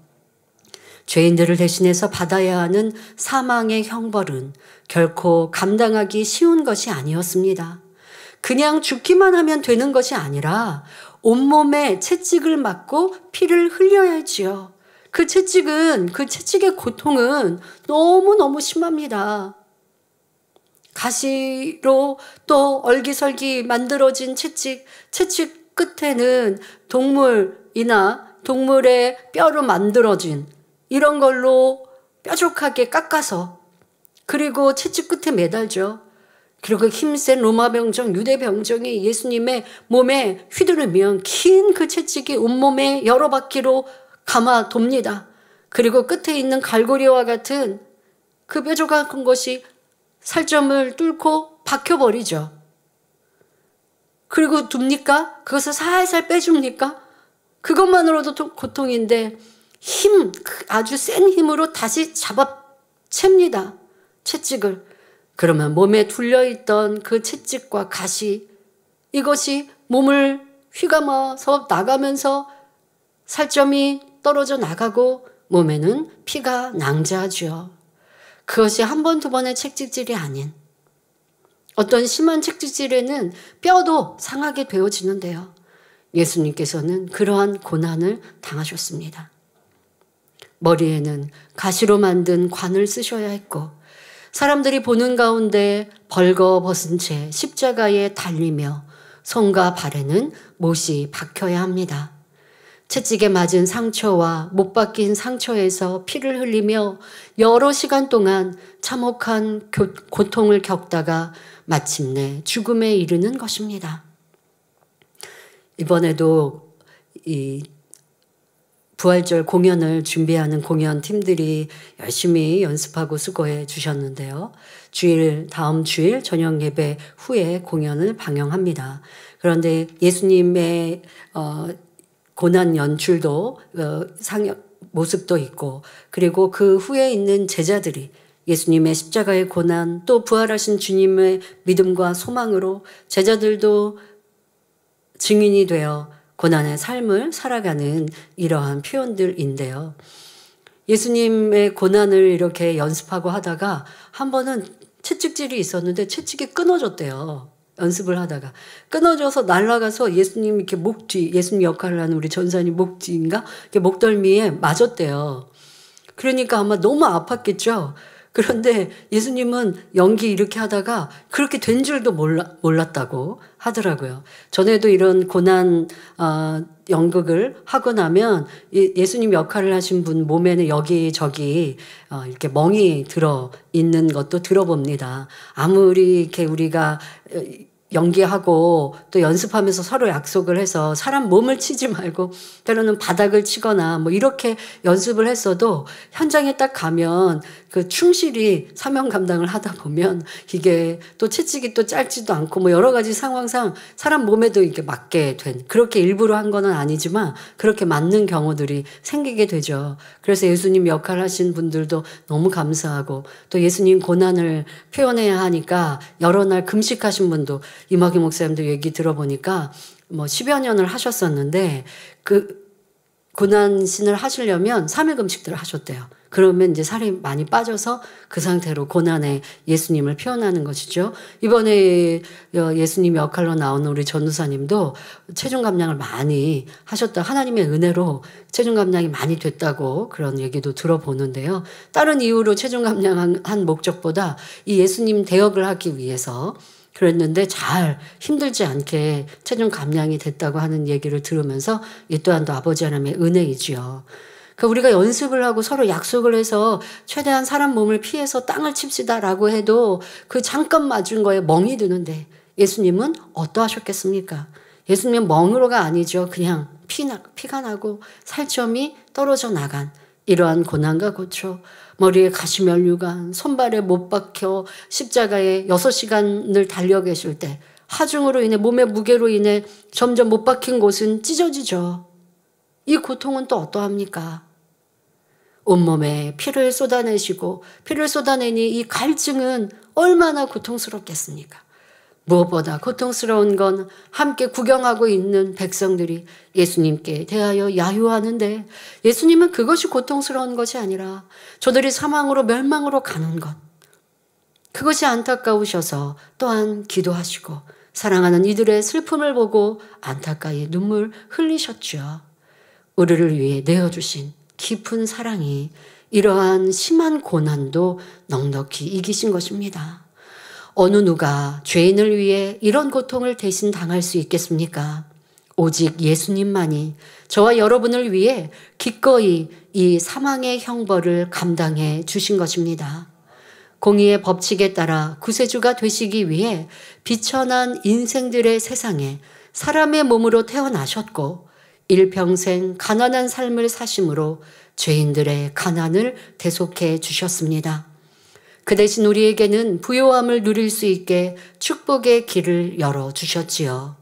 S4: 죄인들을 대신해서 받아야 하는 사망의 형벌은 결코 감당하기 쉬운 것이 아니었습니다. 그냥 죽기만 하면 되는 것이 아니라 온몸에 채찍을 맞고 피를 흘려야지요. 그 채찍의 고통은 너무너무 심합니다. 가시로 또 얼기설기 만들어진 채찍 끝에는 동물이나 동물의 뼈로 만들어진 이런 걸로 뾰족하게 깎아서 그리고 채찍 끝에 매달죠. 그리고 힘센 로마 병정, 유대 병정이 예수님의 몸에 휘두르면 긴 그 채찍이 온몸에 여러 바퀴로 감아 돕니다. 그리고 끝에 있는 갈고리와 같은 그 뾰족한 것이 살점을 뚫고 박혀버리죠. 그리고 둡니까? 그것을 살살 빼줍니까? 그것만으로도 고통인데 아주 센 힘으로 다시 잡아챕니다. 채찍을. 그러면 몸에 둘려있던 그 채찍과 가시, 이것이 몸을 휘감아서 나가면서 살점이 떨어져 나가고 몸에는 피가 낭자하죠. 그것이 한 번, 두 번의 채찍질이 아닌 어떤 심한 채찍질에는 뼈도 상하게 되어지는데요. 예수님께서는 그러한 고난을 당하셨습니다. 머리에는 가시로 만든 관을 쓰셔야 했고 사람들이 보는 가운데 벌거벗은 채 십자가에 달리며 손과 발에는 못이 박혀야 합니다. 채찍에 맞은 상처와 못 박힌 상처에서 피를 흘리며 여러 시간 동안 참혹한 고통을 겪다가 마침내 죽음에 이르는 것입니다. 이번에도 이 부활절 공연을 준비하는 공연팀들이 열심히 연습하고 수고해 주셨는데요. 다음 주일 저녁 예배 후에 공연을 방영합니다. 그런데 예수님의 고난 연출도 모습도 있고 그리고 그 후에 있는 제자들이 예수님의 십자가의 고난 또 부활하신 주님의 믿음과 소망으로 제자들도 증인이 되어 고난의 삶을 살아가는 이러한 표현들인데요. 예수님의 고난을 이렇게 연습하고 하다가 한 번은 채찍질이 있었는데 채찍이 끊어졌대요. 연습을 하다가 끊어져서 날아가서 예수님 이렇게 예수님 역할을 하는 우리 전사님 목 뒤인가 이렇게 목덜미에 맞았대요. 그러니까 아마 너무 아팠겠죠. 그런데 예수님은 연기 이렇게 하다가 그렇게 된 줄도 몰랐다고 하더라고요. 전에도 이런 고난 연극을 하고 나면 예수님 역할을 하신 분 몸에는 여기저기 이렇게 멍이 들어 있는 것도 들어봅니다. 아무리 이렇게 우리가 연기하고 또 연습하면서 서로 약속을 해서 사람 몸을 치지 말고 때로는 바닥을 치거나 뭐 이렇게 연습을 했어도 현장에 딱 가면 그 충실히 사명 감당을 하다 보면 이게 또 채찍이 또 짧지도 않고 뭐 여러 가지 상황상 사람 몸에도 이렇게 맞게 된 그렇게 일부러 한 건 아니지만 그렇게 맞는 경우들이 생기게 되죠. 그래서 예수님 역할 하신 분들도 너무 감사하고 또 예수님 고난을 표현해야 하니까 여러 날 금식하신 분도 이마기 목사님도 얘기 들어보니까 뭐 10여 년을 하셨었는데 그 고난신을 하시려면 3일 금식들을 하셨대요. 그러면 이제 살이 많이 빠져서 그 상태로 고난의 예수님을 표현하는 것이죠. 이번에 예수님 역할로 나오는 우리 전도사님도 체중 감량을 많이 하셨다. 하나님의 은혜로 체중 감량이 많이 됐다고 그런 얘기도 들어보는데요. 다른 이유로 체중 감량한 목적보다 이 예수님 대역을 하기 위해서 그랬는데 잘 힘들지 않게 체중 감량이 됐다고 하는 얘기를 들으면서 이 또한 또 아버지 하나님의 은혜이지요. 그러니까 우리가 연습을 하고 서로 약속을 해서 최대한 사람 몸을 피해서 땅을 칩시다라고 해도 그 잠깐 맞은 거에 멍이 드는데 예수님은 어떠하셨겠습니까? 예수님은 멍으로가 아니죠. 그냥 피가 나고 살점이 떨어져 나간 이러한 고난과 고초, 머리에 가시면류관, 손발에 못 박혀 십자가에 6시간을 달려 계실 때 하중으로 인해 몸의 무게로 인해 점점 못 박힌 곳은 찢어지죠. 이 고통은 또 어떠합니까? 온몸에 피를 쏟아내시고 피를 쏟아내니 이 갈증은 얼마나 고통스럽겠습니까? 무엇보다 고통스러운 건 함께 구경하고 있는 백성들이 예수님께 대하여 야유하는데 예수님은 그것이 고통스러운 것이 아니라 저들이 사망으로 멸망으로 가는 것, 그것이 안타까우셔서 또한 기도하시고 사랑하는 이들의 슬픔을 보고 안타까이 눈물 흘리셨죠. 우리를 위해 내어주신 깊은 사랑이 이러한 심한 고난도 넉넉히 이기신 것입니다. 어느 누가 죄인을 위해 이런 고통을 대신 당할 수 있겠습니까? 오직 예수님만이 저와 여러분을 위해 기꺼이 이 사망의 형벌을 감당해 주신 것입니다. 공의의 법칙에 따라 구세주가 되시기 위해 비천한 인생들의 세상에 사람의 몸으로 태어나셨고 일평생 가난한 삶을 사심으로 죄인들의 가난을 대속해 주셨습니다. 그 대신 우리에게는 부요함을 누릴 수 있게 축복의 길을 열어주셨지요.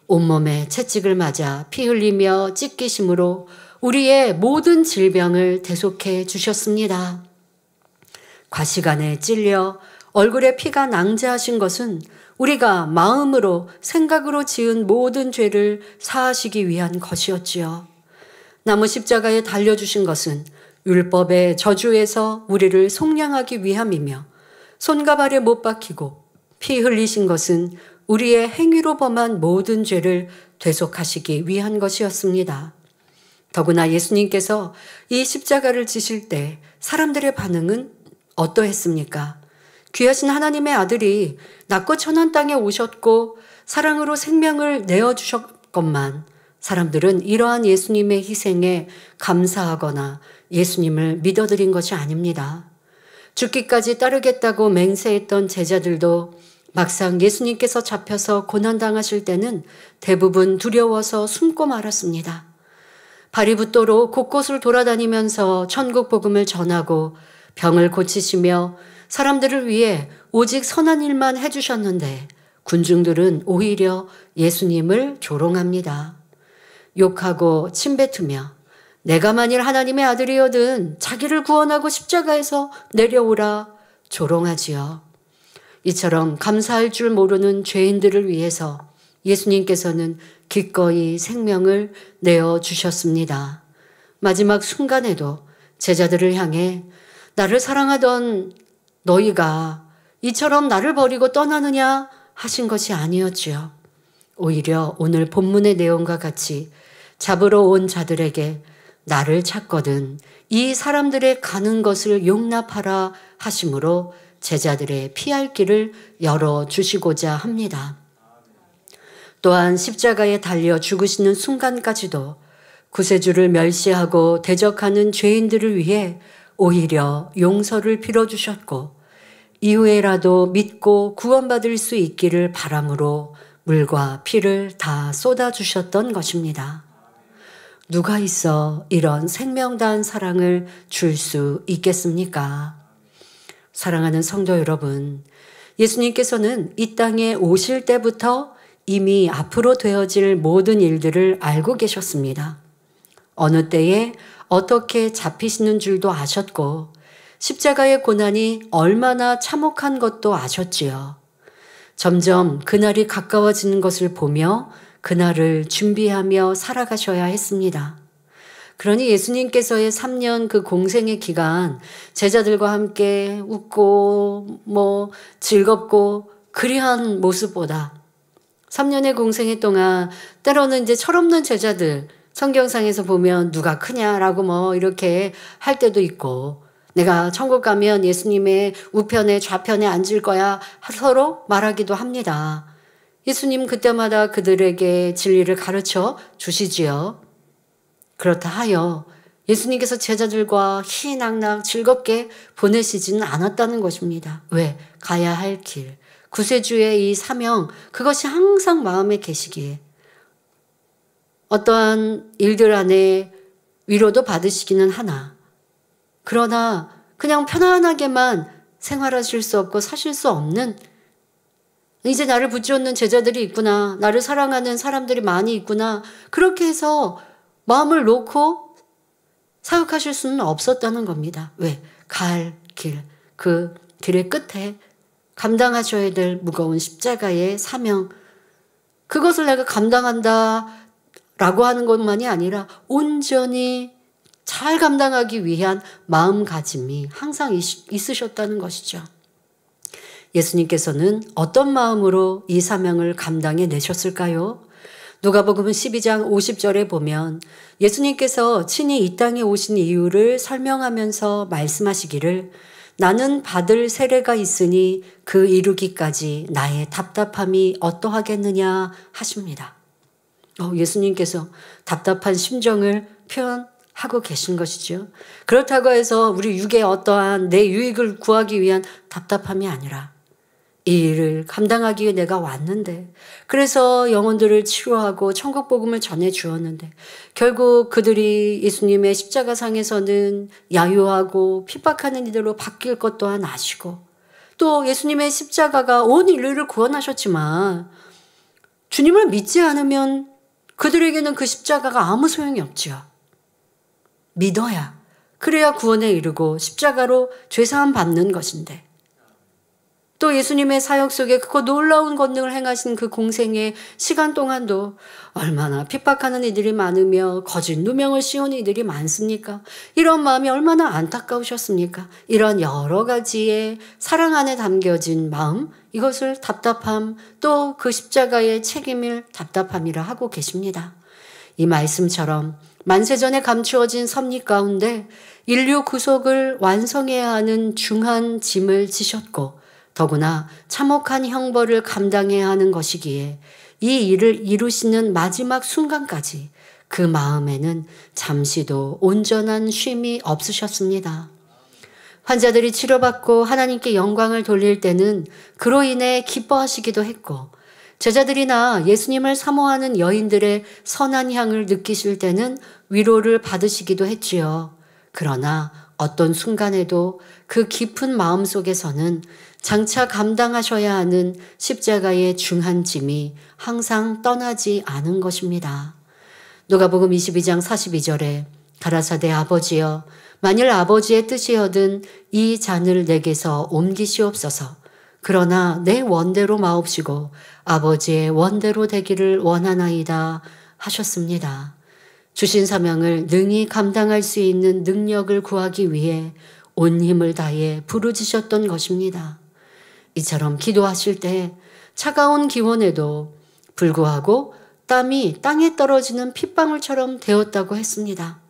S4: 온몸에 채찍을 맞아 피 흘리며 찢기심으로 우리의 모든 질병을 대속해 주셨습니다. 과시간에 찔려 얼굴에 피가 낭자하신 것은 우리가 마음으로 생각으로 지은 모든 죄를 사하시기 위한 것이었지요. 나무 십자가에 달려주신 것은 율법의 저주에서 우리를 속량하기 위함이며 손과 발에 못 박히고 피 흘리신 것은 우리의 행위로 범한 모든 죄를 되속하시기 위한 것이었습니다. 더구나 예수님께서 이 십자가를 지실 때 사람들의 반응은 어떠했습니까? 귀하신 하나님의 아들이 낮고 천한 땅에 오셨고 사랑으로 생명을 내어주셨건만 사람들은 이러한 예수님의 희생에 감사하거나 예수님을 믿어드린 것이 아닙니다. 죽기까지 따르겠다고 맹세했던 제자들도 막상 예수님께서 잡혀서 고난당하실 때는 대부분 두려워서 숨고 말았습니다. 발이 붓도록 곳곳을 돌아다니면서 천국 복음을 전하고 병을 고치시며 사람들을 위해 오직 선한 일만 해주셨는데 군중들은 오히려 예수님을 조롱합니다. 욕하고 침뱉으며 내가 만일 하나님의 아들이거든 자기를 구원하고 십자가에서 내려오라 조롱하지요. 이처럼 감사할 줄 모르는 죄인들을 위해서 예수님께서는 기꺼이 생명을 내어주셨습니다. 마지막 순간에도 제자들을 향해 나를 사랑하던 너희가 이처럼 나를 버리고 떠나느냐 하신 것이 아니었지요. 오히려 오늘 본문의 내용과 같이 잡으러 온 자들에게 나를 찾거든 이 사람들의 가는 것을 용납하라 하심으로 제자들의 피할 길을 열어주시고자 합니다. 또한 십자가에 달려 죽으시는 순간까지도 구세주를 멸시하고 대적하는 죄인들을 위해 오히려 용서를 빌어주셨고 이후에라도 믿고 구원받을 수 있기를 바람으로 물과 피를 다 쏟아주셨던 것입니다. 누가 있어 이런 생명다한 사랑을 줄 수 있겠습니까? 사랑하는 성도 여러분, 예수님께서는 이 땅에 오실 때부터 이미 앞으로 되어질 모든 일들을 알고 계셨습니다. 어느 때에 어떻게 잡히시는 줄도 아셨고 십자가의 고난이 얼마나 참혹한 것도 아셨지요. 점점 그날이 가까워지는 것을 보며 그날을 준비하며 살아가셔야 했습니다. 그러니 예수님께서의 3년 그 공생의 기간 제자들과 함께 웃고 즐겁고 그리한 모습보다 3년의 공생의 동안 때로는 이제 철없는 제자들 성경상에서 보면 누가 크냐라고 이렇게 할 때도 있고 내가 천국 가면 예수님의 우편에 좌편에 앉을 거야 서로 말하기도 합니다. 예수님 그때마다 그들에게 진리를 가르쳐 주시지요. 그렇다 하여 예수님께서 제자들과 희낙낙 즐겁게 보내시지는 않았다는 것입니다. 왜? 가야 할 길, 구세주의 이 사명, 그것이 항상 마음에 계시기에 어떠한 일들 안에 위로도 받으시기는 하나 그러나 그냥 편안하게만 생활하실 수 없고 사실 수 없는 이제 나를 붙잡는 제자들이 있구나. 나를 사랑하는 사람들이 많이 있구나. 그렇게 해서 마음을 놓고 사역하실 수는 없었다는 겁니다. 왜? 갈 길, 그 길의 끝에 감당하셔야 될 무거운 십자가의 사명, 그것을 내가 감당한다 라고 하는 것만이 아니라 온전히 잘 감당하기 위한 마음가짐이 항상 있으셨다는 것이죠. 예수님께서는 어떤 마음으로 이 사명을 감당해 내셨을까요? 누가복음 12장 50절에 보면 예수님께서 친히 이 땅에 오신 이유를 설명하면서 말씀하시기를 나는 받을 세례가 있으니 그 이루기까지 나의 답답함이 어떠하겠느냐 하십니다. 예수님께서 답답한 심정을 표현하고 계신 것이죠. 그렇다고 해서 우리 육의 어떠한 내 유익을 구하기 위한 답답함이 아니라 이 일을 감당하기 위해 내가 왔는데, 그래서 영혼들을 치료하고 천국 복음을 전해 주었는데 결국 그들이 예수님의 십자가상에서는 야유하고 핍박하는 이들로 바뀔 것 또한 아시고, 또 예수님의 십자가가 온 인류를 구원하셨지만 주님을 믿지 않으면 그들에게는 그 십자가가 아무 소용이 없지요. 믿어야, 그래야 구원에 이르고 십자가로 죄사함 받는 것인데, 또 예수님의 사역 속에 그 놀라운 권능을 행하신 그 공생의 시간 동안도 얼마나 핍박하는 이들이 많으며 거짓 누명을 씌우는 이들이 많습니까? 이런 마음이 얼마나 안타까우셨습니까? 이런 여러 가지의 사랑 안에 담겨진 마음, 이것을 답답함, 또 그 십자가의 책임을 답답함이라 하고 계십니다. 이 말씀처럼 만세전에 감추어진 섭리 가운데 인류 구속을 완성해야 하는 중한 짐을 지셨고, 더구나 참혹한 형벌을 감당해야 하는 것이기에 이 일을 이루시는 마지막 순간까지 그 마음에는 잠시도 온전한 쉼이 없으셨습니다. 환자들이 치료받고 하나님께 영광을 돌릴 때는 그로 인해 기뻐하시기도 했고, 제자들이나 예수님을 사모하는 여인들의 선한 향을 느끼실 때는 위로를 받으시기도 했지요. 그러나 어떤 순간에도 그 깊은 마음 속에서는 장차 감당하셔야 하는 십자가의 중한 짐이 항상 떠나지 않은 것입니다. 누가복음 22장 42절에 가라사대 아버지여, 만일 아버지의 뜻이여든 이 잔을 내게서 옮기시옵소서. 그러나 내 원대로 마옵시고 아버지의 원대로 되기를 원하나이다 하셨습니다. 주신 사명을 능히 감당할 수 있는 능력을 구하기 위해 온 힘을 다해 부르짖으셨던 것입니다. 이처럼 기도하실 때 차가운 기온에도 불구하고 땀이 땅에 떨어지는 핏방울처럼 되었다고 했습니다.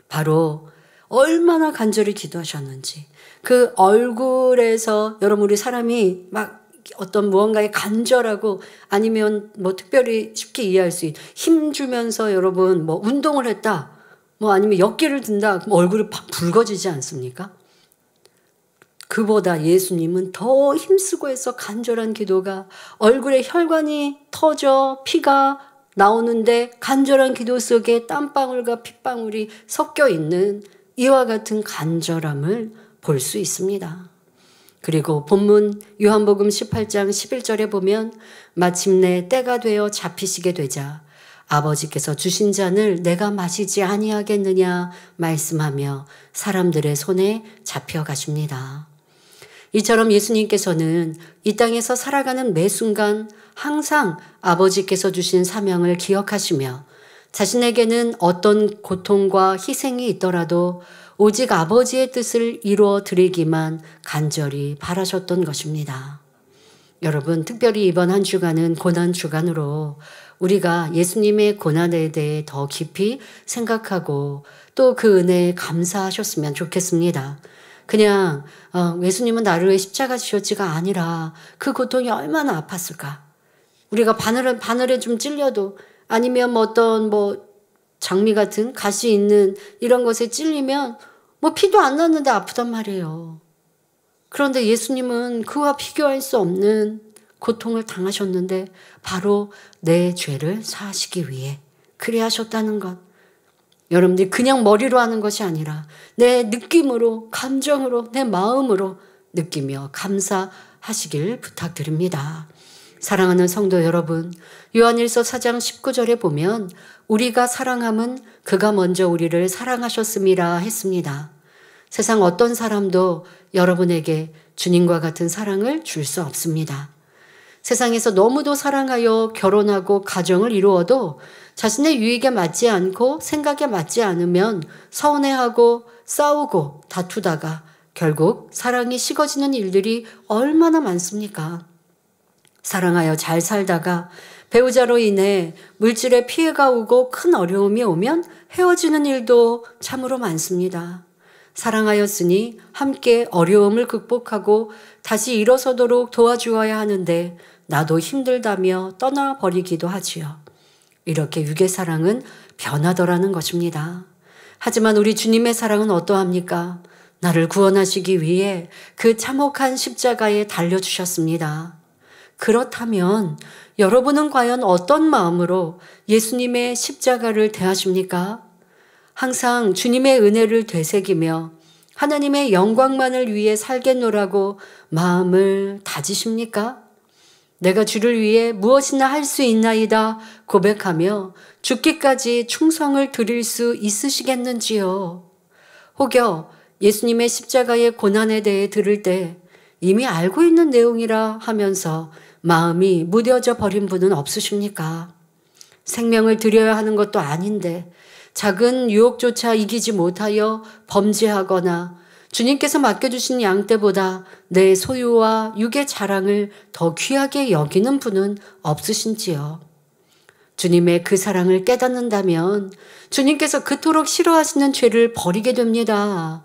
S4: 바로 얼마나 간절히 기도하셨는지, 그 얼굴에서 여러분, 우리 사람이 막 어떤 무언가에 간절하고 아니면 뭐 특별히 쉽게 이해할 수 있는 힘 주면서 여러분 뭐 운동을 했다, 뭐 아니면 역기를 든다, 그럼 얼굴이 팍 붉어지지 않습니까? 그보다 예수님은 더 힘쓰고 해서 간절한 기도가, 얼굴에 혈관이 터져 피가 나오는데 간절한 기도 속에 땀방울과 핏방울이 섞여 있는 이와 같은 간절함을 볼 수 있습니다. 그리고 본문 요한복음 18장 11절에 보면 마침내 때가 되어 잡히시게 되자 아버지께서 주신 잔을 내가 마시지 아니하겠느냐 말씀하며 사람들의 손에 잡혀가십니다. 이처럼 예수님께서는 이 땅에서 살아가는 매 순간 항상 아버지께서 주신 사명을 기억하시며 자신에게는 어떤 고통과 희생이 있더라도 오직 아버지의 뜻을 이루어 드리기만 간절히 바라셨던 것입니다. 여러분, 특별히 이번 한 주간은 고난 주간으로 우리가 예수님의 고난에 대해 더 깊이 생각하고 또 그 은혜에 감사하셨으면 좋겠습니다. 그냥 예수님은 나를 위해 십자가 지셨지가 아니라 그 고통이 얼마나 아팠을까. 우리가 바늘에 좀 찔려도, 아니면 어떤 장미 같은 가시 있는 이런 것에 찔리면 피도 안 났는데 아프단 말이에요. 그런데 예수님은 그와 비교할 수 없는 고통을 당하셨는데 바로 내 죄를 사하시기 위해 그리 하셨다는 것. 여러분들이 그냥 머리로 하는 것이 아니라 내 느낌으로, 감정으로, 내 마음으로 느끼며 감사하셔야 하시길 부탁드립니다. 사랑하는 성도 여러분, 요한일서 4장 19절에 보면 우리가 사랑함은 그가 먼저 우리를 사랑하셨음이라 했습니다. 세상 어떤 사람도 여러분에게 주님과 같은 사랑을 줄 수 없습니다. 세상에서 너무도 사랑하여 결혼하고 가정을 이루어도 자신의 유익에 맞지 않고 생각에 맞지 않으면 서운해하고 싸우고 다투다가 결국 사랑이 식어지는 일들이 얼마나 많습니까? 사랑하여 잘 살다가 배우자로 인해 물질에 피해가 오고 큰 어려움이 오면 헤어지는 일도 참으로 많습니다. 사랑하였으니 함께 어려움을 극복하고 다시 일어서도록 도와주어야 하는데 나도 힘들다며 떠나버리기도 하지요. 이렇게 육의 사랑은 변하더라는 것입니다. 하지만 우리 주님의 사랑은 어떠합니까? 나를 구원하시기 위해 그 참혹한 십자가에 달려주셨습니다. 그렇다면 여러분은 과연 어떤 마음으로 예수님의 십자가를 대하십니까? 항상 주님의 은혜를 되새기며 하나님의 영광만을 위해 살겠노라고 마음을 다지십니까? 내가 주를 위해 무엇이나 할 수 있나이다 고백하며 죽기까지 충성을 드릴 수 있으시겠는지요? 혹여 예수님의 십자가의 고난에 대해 들을 때 이미 알고 있는 내용이라 하면서 마음이 무뎌져 버린 분은 없으십니까? 생명을 드려야 하는 것도 아닌데 작은 유혹조차 이기지 못하여 범죄하거나 주님께서 맡겨주신 양떼보다 내 소유와 육의 자랑을 더 귀하게 여기는 분은 없으신지요? 주님의 그 사랑을 깨닫는다면 주님께서 그토록 싫어하시는 죄를 버리게 됩니다.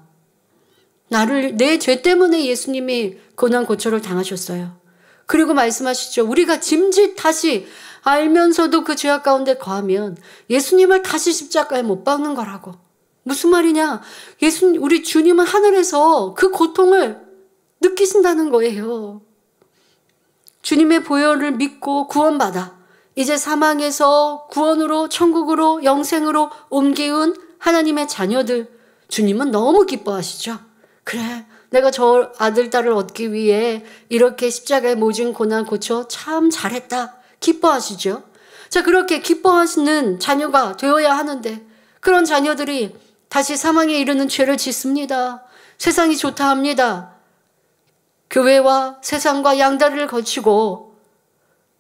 S4: 내 죄 때문에 예수님이 고난 고초를 당하셨어요. 그리고 말씀하시죠. 우리가 짐짓하시 알면서도 그 죄악 가운데 거하면 예수님을 다시 십자가에 못 박는 거라고. 무슨 말이냐? 우리 주님은 하늘에서 그 고통을 느끼신다는 거예요. 주님의 보혈을 믿고 구원받아 이제 사망에서 구원으로 천국으로 영생으로 옮기운 하나님의 자녀들, 주님은 너무 기뻐하시죠. 그래, 내가 저 아들, 딸을 얻기 위해 이렇게 십자가에 모진 고난 고쳐 참 잘했다. 기뻐하시죠. 자, 그렇게 기뻐하시는 자녀가 되어야 하는데 그런 자녀들이 다시 사망에 이르는 죄를 짓습니다. 세상이 좋다 합니다. 교회와 세상과 양다리를 거치고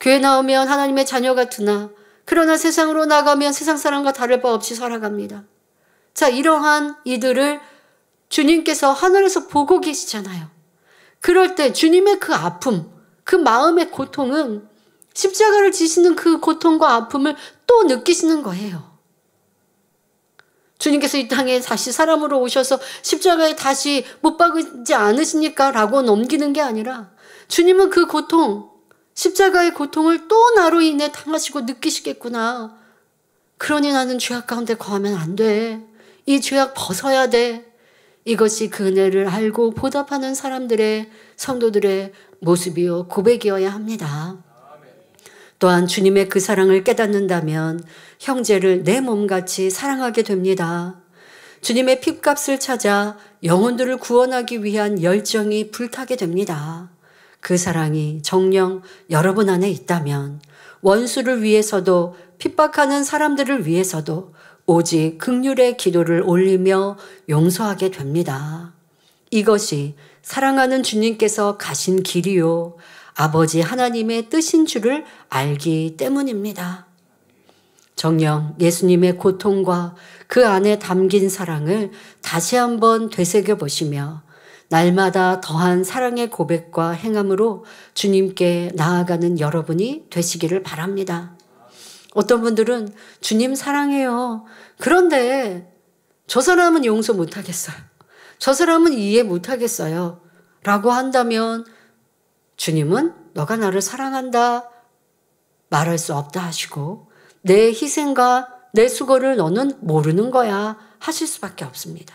S4: 교회 나오면 하나님의 자녀 같으나 그러나 세상으로 나가면 세상 사람과 다를 바 없이 살아갑니다. 자, 이러한 이들을 주님께서 하늘에서 보고 계시잖아요. 그럴 때 주님의 그 아픔, 그 마음의 고통은 십자가를 지시는 그 고통과 아픔을 또 느끼시는 거예요. 주님께서 이 땅에 다시 사람으로 오셔서 십자가에 다시 못 박지 않으시니까 라고 넘기는 게 아니라 주님은 그 고통, 십자가의 고통을 또 나로 인해 당하시고 느끼시겠구나. 그러니 나는 죄악 가운데 거하면 안 돼. 이 죄악 벗어야 돼. 이것이 그 은혜를 알고 보답하는 사람들의, 성도들의 모습이요 고백이어야 합니다. 또한 주님의 그 사랑을 깨닫는다면 형제를 내 몸같이 사랑하게 됩니다. 주님의 핏값을 찾아 영혼들을 구원하기 위한 열정이 불타게 됩니다. 그 사랑이 정녕 여러분 안에 있다면 원수를 위해서도 핍박하는 사람들을 위해서도 오직 긍휼의 기도를 올리며 용서하게 됩니다. 이것이 사랑하는 주님께서 가신 길이요 아버지 하나님의 뜻인 줄을 알기 때문입니다. 정녕 예수님의 고통과 그 안에 담긴 사랑을 다시 한번 되새겨 보시며 날마다 더한 사랑의 고백과 행함으로 주님께 나아가는 여러분이 되시기를 바랍니다. 어떤 분들은 주님 사랑해요. 그런데 저 사람은 용서 못하겠어요. 저 사람은 이해 못하겠어요. 라고 한다면 주님은 너가 나를 사랑한다 말할 수 없다 하시고 내 희생과 내 수고를 너는 모르는 거야 하실 수밖에 없습니다.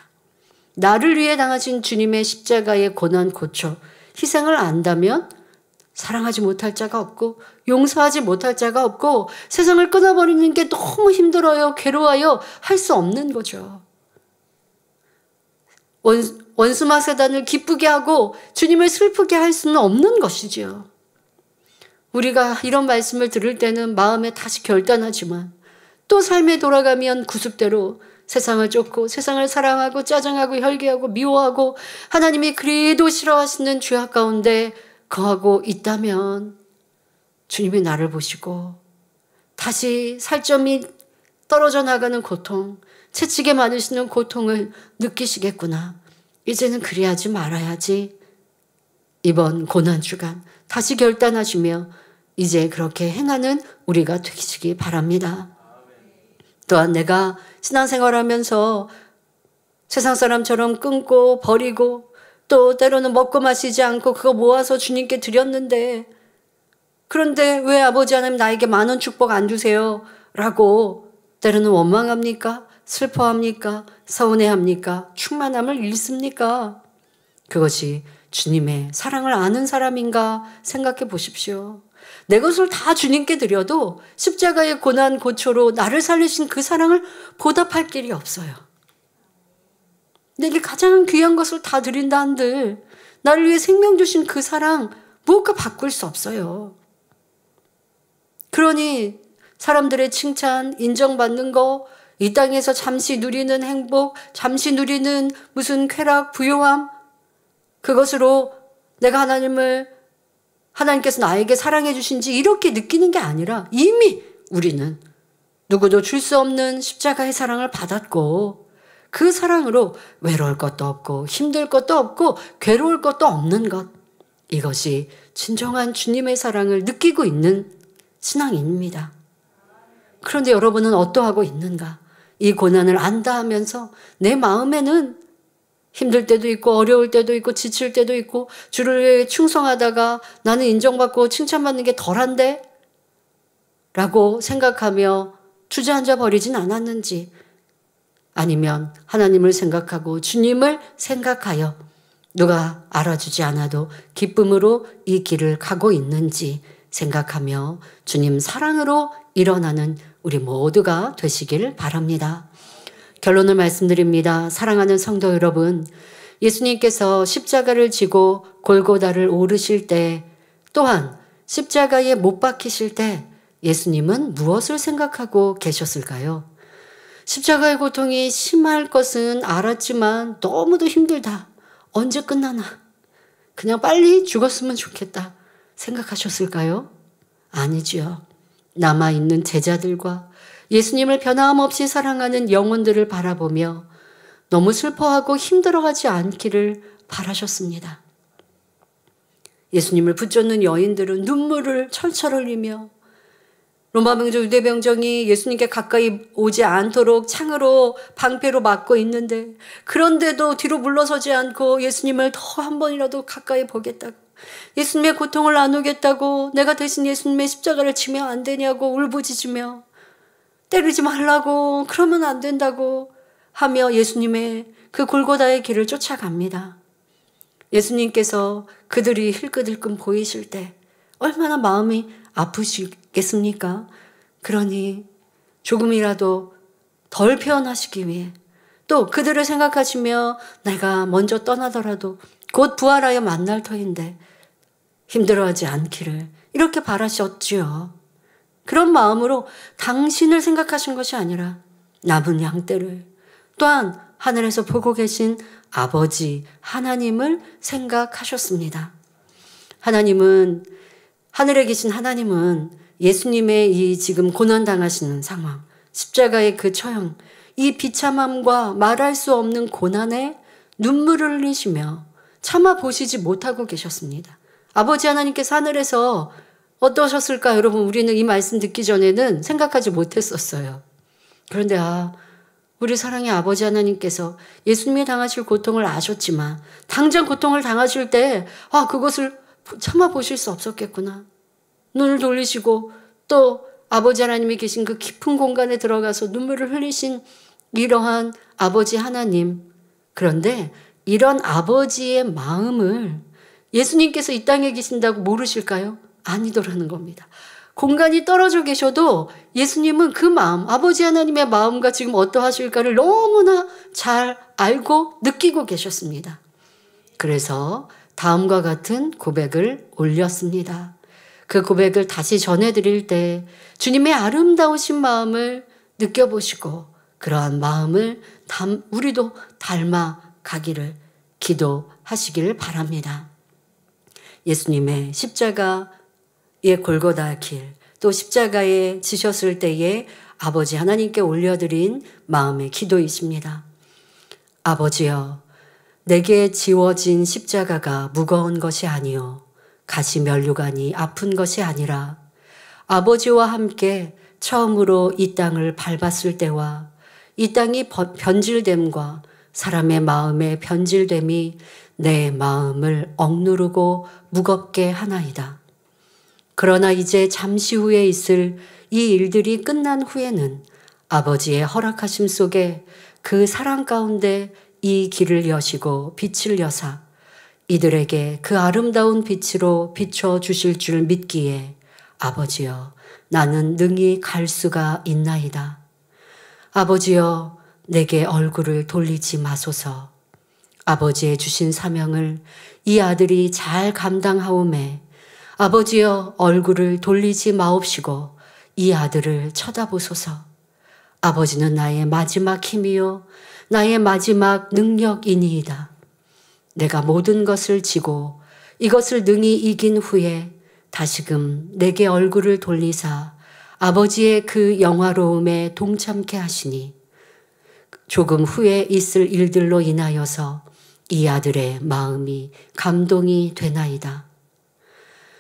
S4: 나를 위해 당하신 주님의 십자가의 고난 고초 희생을 안다면 사랑하지 못할 자가 없고 용서하지 못할 자가 없고 세상을 끊어버리는 게 너무 힘들어요. 괴로워요. 할 수 없는 거죠. 원수마사단을 기쁘게 하고 주님을 슬프게 할 수는 없는 것이지요. 우리가 이런 말씀을 들을 때는 마음에 다시 결단하지만 또 삶에 돌아가면 구습대로 세상을 쫓고 세상을 사랑하고 짜증하고 혈기하고 미워하고 하나님이 그래도 싫어하시는 죄악 가운데 거하고 있다면 주님이 나를 보시고 다시 살점이 떨어져 나가는 고통, 채찍에 맞으시는 고통을 느끼시겠구나. 이제는 그리하지 말아야지. 이번 고난주간 다시 결단하시며 이제 그렇게 행하는 우리가 되시기 바랍니다. 또한 내가 신앙생활하면서 세상 사람처럼 끊고 버리고 또 때로는 먹고 마시지 않고 그거 모아서 주님께 드렸는데 그런데 왜 아버지 하나님 나에게 10,000원 축복 안 주세요? 라고 때로는 원망합니까? 슬퍼합니까? 서운해합니까? 충만함을 잃습니까? 그것이 주님의 사랑을 아는 사람인가 생각해 보십시오. 내 것을 다 주님께 드려도 십자가의 고난 고초로 나를 살리신 그 사랑을 보답할 길이 없어요. 내게 가장 귀한 것을 다 드린다 한들 나를 위해 생명 주신 그 사랑 무엇과 바꿀 수 없어요. 그러니 사람들의 칭찬, 인정받는 거, 이 땅에서 잠시 누리는 행복, 잠시 누리는 무슨 쾌락, 부요함, 그것으로 내가 하나님께서 나에게 사랑해 주신지 이렇게 느끼는 게 아니라 이미 우리는 누구도 줄 수 없는 십자가의 사랑을 받았고 그 사랑으로 외로울 것도 없고 힘들 것도 없고 괴로울 것도 없는 것, 이것이 진정한 주님의 사랑을 느끼고 있는 신앙인입니다. 그런데 여러분은 어떠하고 있는가? 이 고난을 안다 하면서 내 마음에는 힘들 때도 있고 어려울 때도 있고 지칠 때도 있고 주를 위해 충성하다가 나는 인정받고 칭찬받는 게 덜한데? 라고 생각하며 주저앉아 버리진 않았는지, 아니면 하나님을 생각하고 주님을 생각하여 누가 알아주지 않아도 기쁨으로 이 길을 가고 있는지 생각하며 주님 사랑으로 일어나는 우리 모두가 되시길 바랍니다. 결론을 말씀드립니다. 사랑하는 성도 여러분, 예수님께서 십자가를 지고 골고다를 오르실 때, 또한 십자가에 못 박히실 때 예수님은 무엇을 생각하고 계셨을까요? 십자가의 고통이 심할 것은 알았지만 너무도 힘들다. 언제 끝나나? 그냥 빨리 죽었으면 좋겠다 생각하셨을까요? 아니지요. 남아있는 제자들과 예수님을 변함없이 사랑하는 영혼들을 바라보며 너무 슬퍼하고 힘들어하지 않기를 바라셨습니다. 예수님을 붙잡는 여인들은 눈물을 철철 흘리며 로마 병정, 유대 병정이 예수님께 가까이 오지 않도록 창으로 방패로 막고 있는데, 그런데도 뒤로 물러서지 않고 예수님을 더 한 번이라도 가까이 보겠다고, 예수님의 고통을 나누겠다고, 내가 대신 예수님의 십자가를 지면 안 되냐고 울부짖으며 때리지 말라고, 그러면 안 된다고 하며 예수님의 그 골고다의 길을 쫓아갑니다. 예수님께서 그들이 힐끗힐끗 보이실 때 얼마나 마음이 아프시겠습니까? 그러니 조금이라도 덜 표현하시기 위해 또 그들을 생각하시며 내가 먼저 떠나더라도 곧 부활하여 만날 터인데 힘들어하지 않기를 이렇게 바라셨지요. 그런 마음으로 당신을 생각하신 것이 아니라 남은 양떼를, 또한 하늘에서 보고 계신 아버지 하나님을 생각하셨습니다. 하늘에 계신 하나님은 예수님의 이 지금 고난당하시는 상황, 십자가의 그 처형, 이 비참함과 말할 수 없는 고난에 눈물을 흘리시며 참아 보시지 못하고 계셨습니다. 아버지 하나님께서 하늘에서 어떠셨을까? 여러분, 우리는 이 말씀 듣기 전에는 생각하지 못했었어요. 그런데 우리 사랑의 아버지 하나님께서 예수님이 당하실 고통을 아셨지만 당장 고통을 당하실 때 그것을 참아 보실 수 없었겠구나. 눈을 돌리시고 또 아버지 하나님이 계신 그 깊은 공간에 들어가서 눈물을 흘리신 이러한 아버지 하나님. 그런데 이런 아버지의 마음을 예수님께서 이 땅에 계신다고 모르실까요? 아니더라는 겁니다. 공간이 떨어져 계셔도 예수님은 그 마음, 아버지 하나님의 마음과 지금 어떠하실까를 너무나 잘 알고 느끼고 계셨습니다. 그래서 다음과 같은 고백을 올렸습니다. 그 고백을 다시 전해드릴 때 주님의 아름다우신 마음을 느껴보시고 그러한 마음을 우리도 닮아가기를 기도하시기를 바랍니다. 예수님의 십자가의 골고다 길, 또 십자가에 지셨을 때에 아버지 하나님께 올려드린 마음의 기도이십니다. 아버지여, 내게 지워진 십자가가 무거운 것이 아니요 가시 면류관이 아픈 것이 아니라 아버지와 함께 처음으로 이 땅을 밟았을 때와 이 땅이 변질됨과 사람의 마음의 변질됨이 내 마음을 억누르고 무겁게 하나이다. 그러나 이제 잠시 후에 있을 이 일들이 끝난 후에는 아버지의 허락하심 속에 그 사랑 가운데 이 길을 여시고 빛을 여사 이들에게 그 아름다운 빛으로 비춰 주실 줄 믿기에 아버지여, 나는 능히 갈 수가 있나이다. 아버지여, 내게 얼굴을 돌리지 마소서. 아버지의 주신 사명을 이 아들이 잘 감당하오매 아버지여, 얼굴을 돌리지 마옵시고 이 아들을 쳐다보소서. 아버지는 나의 마지막 힘이요 나의 마지막 능력이니이다. 내가 모든 것을 지고 이것을 능히 이긴 후에 다시금 내게 얼굴을 돌리사 아버지의 그 영화로움에 동참케 하시니 조금 후에 있을 일들로 인하여서 이 아들의 마음이 감동이 되나이다.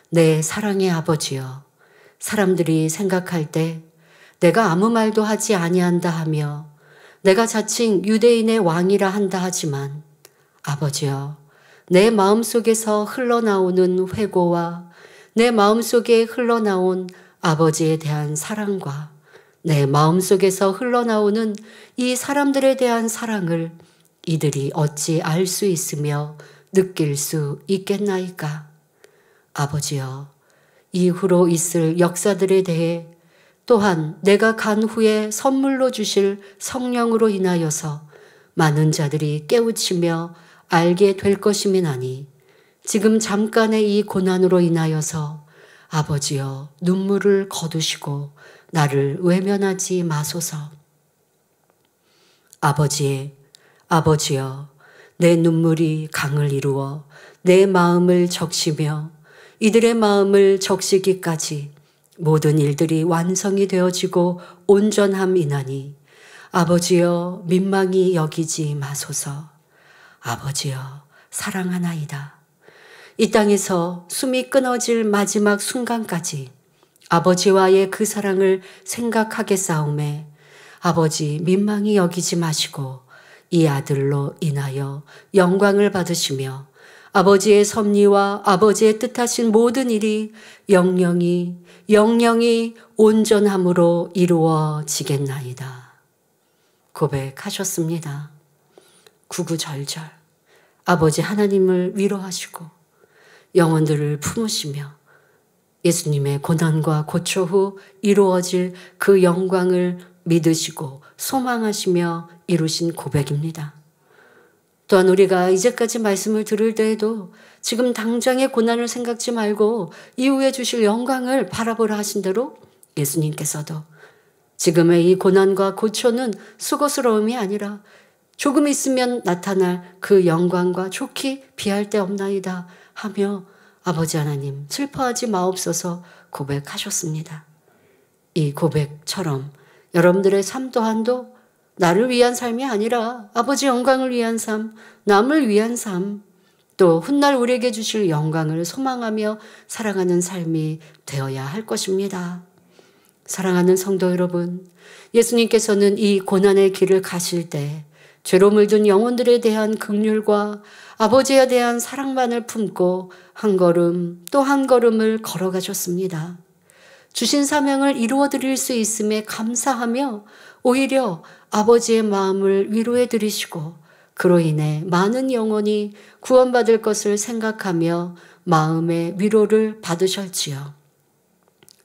S4: 내 사랑의 아버지여, 사람들이 생각할 때 내가 아무 말도 하지 아니한다 하며 내가 자칭 유대인의 왕이라 한다 하지만 아버지여, 내 마음속에서 흘러나오는 회고와 내 마음속에 흘러나온 아버지에 대한 사랑과 내 마음속에서 흘러나오는 이 사람들에 대한 사랑을 이들이 어찌 알 수 있으며 느낄 수 있겠나이까? 아버지여, 이후로 있을 역사들에 대해 또한 내가 간 후에 선물로 주실 성령으로 인하여서 많은 자들이 깨우치며 알게 될 것임이나니 지금 잠깐의 이 고난으로 인하여서 아버지여, 눈물을 거두시고 나를 외면하지 마소서. 아버지여, 내 눈물이 강을 이루어 내 마음을 적시며 이들의 마음을 적시기까지 모든 일들이 완성이 되어지고 온전함이나니 아버지여, 민망히 여기지 마소서. 아버지여, 사랑하나이다. 이 땅에서 숨이 끊어질 마지막 순간까지 아버지와의 그 사랑을 생각하겠사오매 아버지 민망히 여기지 마시고 이 아들로 인하여 영광을 받으시며 아버지의 섭리와 아버지의 뜻하신 모든 일이 영영이 온전함으로 이루어지겠나이다. 고백하셨습니다. 구구절절 아버지 하나님을 위로하시고 영혼들을 품으시며 예수님의 고난과 고초 후 이루어질 그 영광을 믿으시고 소망하시며 이루신 고백입니다. 또한 우리가 이제까지 말씀을 들을 때에도 지금 당장의 고난을 생각지 말고 이후에 주실 영광을 바라보라 하신 대로 예수님께서도 지금의 이 고난과 고초는 수고스러움이 아니라 조금 있으면 나타날 그 영광과 좋기 비할 데 없나이다 하며 아버지 하나님 슬퍼하지 마옵소서 고백하셨습니다. 이 고백처럼 여러분들의 삶 또한도 나를 위한 삶이 아니라 아버지 영광을 위한 삶, 남을 위한 삶, 또 훗날 우리에게 주실 영광을 소망하며 살아가는 삶이 되어야 할 것입니다. 사랑하는 성도 여러분, 예수님께서는 이 고난의 길을 가실 때 죄로 물든 영혼들에 대한 긍휼과 아버지에 대한 사랑만을 품고 한 걸음 또 한 걸음을 걸어가셨습니다. 주신 사명을 이루어 드릴 수 있음에 감사하며 오히려 아버지의 마음을 위로해 드리시고 그로 인해 많은 영혼이 구원받을 것을 생각하며 마음의 위로를 받으셨지요.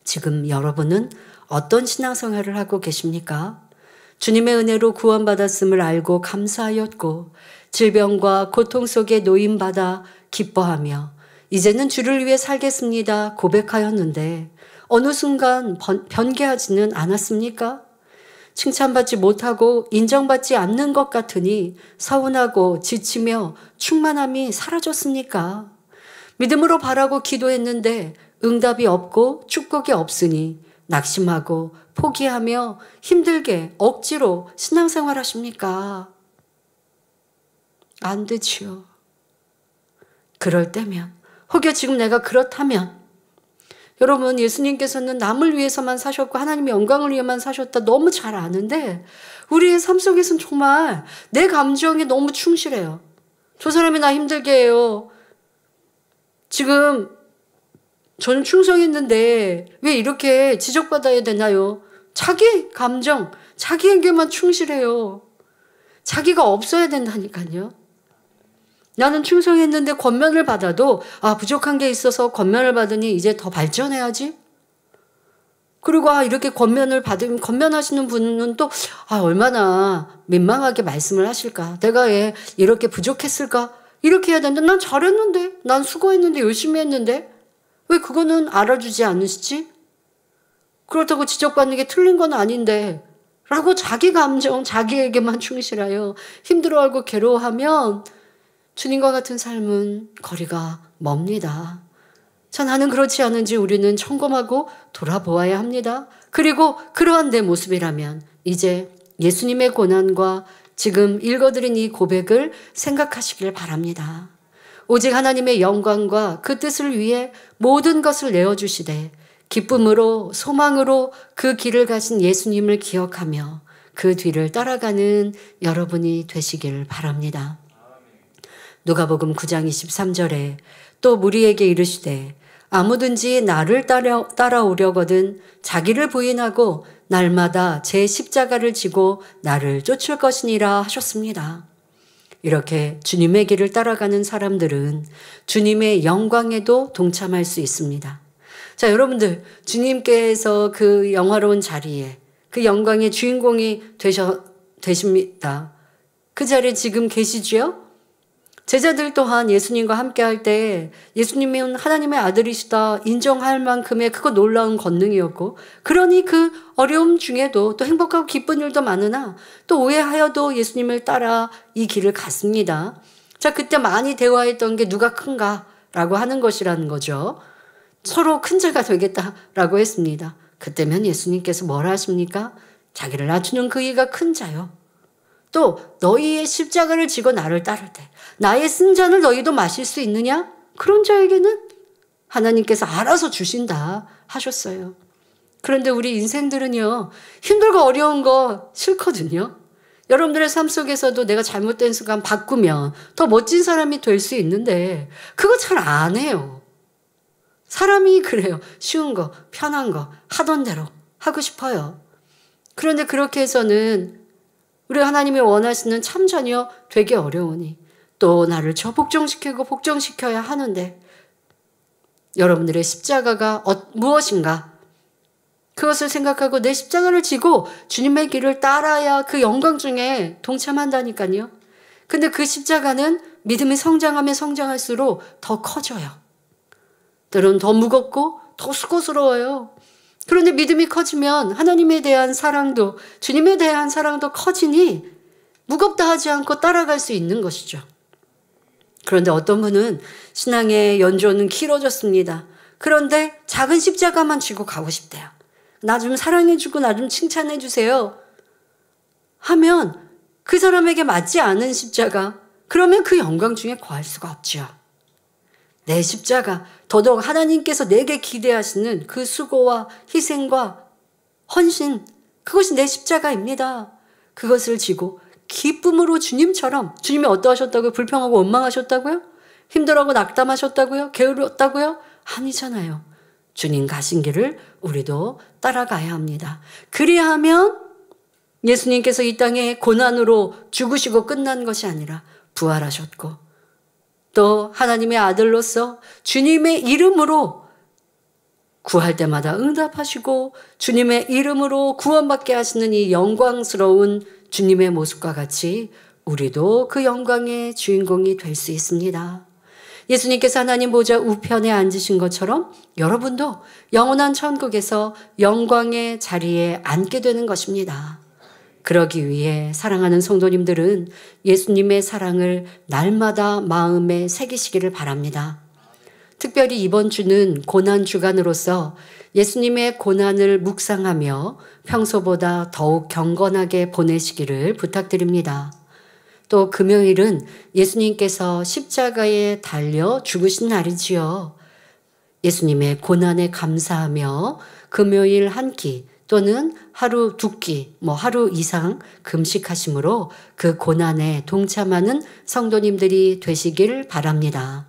S4: 지금 여러분은 어떤 신앙생활을 하고 계십니까? 주님의 은혜로 구원받았음을 알고 감사하였고 질병과 고통 속에 노임받아 기뻐하며 이제는 주를 위해 살겠습니다 고백하였는데 어느 순간 변개하지는 않았습니까? 칭찬받지 못하고 인정받지 않는 것 같으니 서운하고 지치며 충만함이 사라졌습니까? 믿음으로 바라고 기도했는데 응답이 없고 축복이 없으니 낙심하고 포기하며 힘들게 억지로 신앙생활 하십니까? 안 되지요. 그럴 때면 혹여 지금 내가 그렇다면 여러분, 예수님께서는 남을 위해서만 사셨고 하나님의 영광을 위해만 사셨다 너무 잘 아는데 우리의 삶 속에서는 정말 내 감정에 너무 충실해요. 저 사람이 나 힘들게 해요. 지금 저는 충성했는데 왜 이렇게 지적받아야 되나요? 자기 감정, 자기에게만 충실해요. 자기가 없어야 된다니까요. 나는 충성했는데 권면을 받아도 부족한 게 있어서 권면을 받으니 이제 더 발전해야지. 그리고 이렇게 권면하시는 분은 또 얼마나 민망하게 말씀을 하실까. 내가 왜 이렇게 부족했을까. 이렇게 해야 되는데 난 잘했는데, 난 수고했는데, 열심히 했는데 왜 그거는 알아주지 않으시지? 그렇다고 지적받는 게 틀린 건 아닌데 라고 자기 감정, 자기에게만 충실하여 힘들어하고 괴로워하면 주님과 같은 삶은 거리가 멉니다. 나는 그렇지 않은지 우리는 점검하고 돌아보아야 합니다. 그리고 그러한 내 모습이라면 이제 예수님의 고난과 지금 읽어드린 이 고백을 생각하시길 바랍니다. 오직 하나님의 영광과 그 뜻을 위해 모든 것을 내어주시되 기쁨으로 소망으로 그 길을 가신 예수님을 기억하며 그 뒤를 따라가는 여러분이 되시길 바랍니다. 누가복음 9장 23절에 또 무리에게 이르시되 아무든지 나를 따라오려거든 자기를 부인하고 날마다 제 십자가를 지고 나를 쫓을 것이니라 하셨습니다. 이렇게 주님의 길을 따라가는 사람들은 주님의 영광에도 동참할 수 있습니다. 자, 여러분들, 주님께서 그 영화로운 자리에 그 영광의 주인공이 되십니다. 그 자리에 지금 계시지요? 제자들 또한 예수님과 함께 할 때 예수님은 하나님의 아들이시다 인정할 만큼의 크고 놀라운 권능이었고, 그러니 그 어려움 중에도 또 행복하고 기쁜 일도 많으나 또 오해하여도 예수님을 따라 이 길을 갔습니다. 자, 그때 많이 대화했던 게 누가 큰가라고 하는 것이라는 거죠. 서로 큰 자가 되겠다라고 했습니다. 그때면 예수님께서 뭐라 하십니까? 자기를 낮추는 그 이가 큰 자요. 또 너희의 십자가를 지고 나를 따를 때 나의 쓴 잔을 너희도 마실 수 있느냐? 그런 자에게는 하나님께서 알아서 주신다 하셨어요. 그런데 우리 인생들은요, 힘들고 어려운 거 싫거든요. 여러분들의 삶 속에서도 내가 잘못된 습관 바꾸면 더 멋진 사람이 될 수 있는데 그거 잘 안 해요. 사람이 그래요. 쉬운 거, 편한 거 하던 대로 하고 싶어요. 그런데 그렇게 해서는 우리 하나님이 원하시는 참 자녀 되기 어려우니 또 나를 복종시키고 복종시켜야 하는데 여러분들의 십자가가 무엇인가? 그것을 생각하고 내 십자가를 지고 주님의 길을 따라야 그 영광 중에 동참한다니까요. 근데 그 십자가는 믿음이 성장하면 성장할수록 더 커져요. 때로는 더 무겁고 더 수고스러워요. 그런데 믿음이 커지면 하나님에 대한 사랑도 주님에 대한 사랑도 커지니 무겁다 하지 않고 따라갈 수 있는 것이죠. 그런데 어떤 분은 신앙의 연조는 길어졌습니다. 그런데 작은 십자가만 쥐고 가고 싶대요. 나 좀 사랑해주고 나 좀 칭찬해주세요 하면 그 사람에게 맞지 않은 십자가, 그러면 그 영광 중에 거할 수가 없죠. 내 십자가, 더더욱 하나님께서 내게 기대하시는 그 수고와 희생과 헌신, 그것이 내 십자가입니다. 그것을 지고 기쁨으로 주님처럼, 주님이 어떠하셨다고요? 불평하고 원망하셨다고요? 힘들어하고 낙담하셨다고요? 게으르었다고요? 아니잖아요. 주님 가신 길을 우리도 따라가야 합니다. 그리하면 예수님께서 이 땅에 고난으로 죽으시고 끝난 것이 아니라 부활하셨고 또 하나님의 아들로서 주님의 이름으로 구할 때마다 응답하시고 주님의 이름으로 구원받게 하시는 이 영광스러운 주님의 모습과 같이 우리도 그 영광의 주인공이 될 수 있습니다. 예수님께서 하나님 보좌 우편에 앉으신 것처럼 여러분도 영원한 천국에서 영광의 자리에 앉게 되는 것입니다. 그러기 위해 사랑하는 성도님들은 예수님의 사랑을 날마다 마음에 새기시기를 바랍니다. 특별히 이번 주는 고난주간으로서 예수님의 고난을 묵상하며 평소보다 더욱 경건하게 보내시기를 부탁드립니다. 또 금요일은 예수님께서 십자가에 달려 죽으신 날이지요. 예수님의 고난에 감사하며 금요일 한 끼 또는 하루 두 끼, 하루 이상 금식하심으로 그 고난에 동참하는 성도님들이 되시길 바랍니다.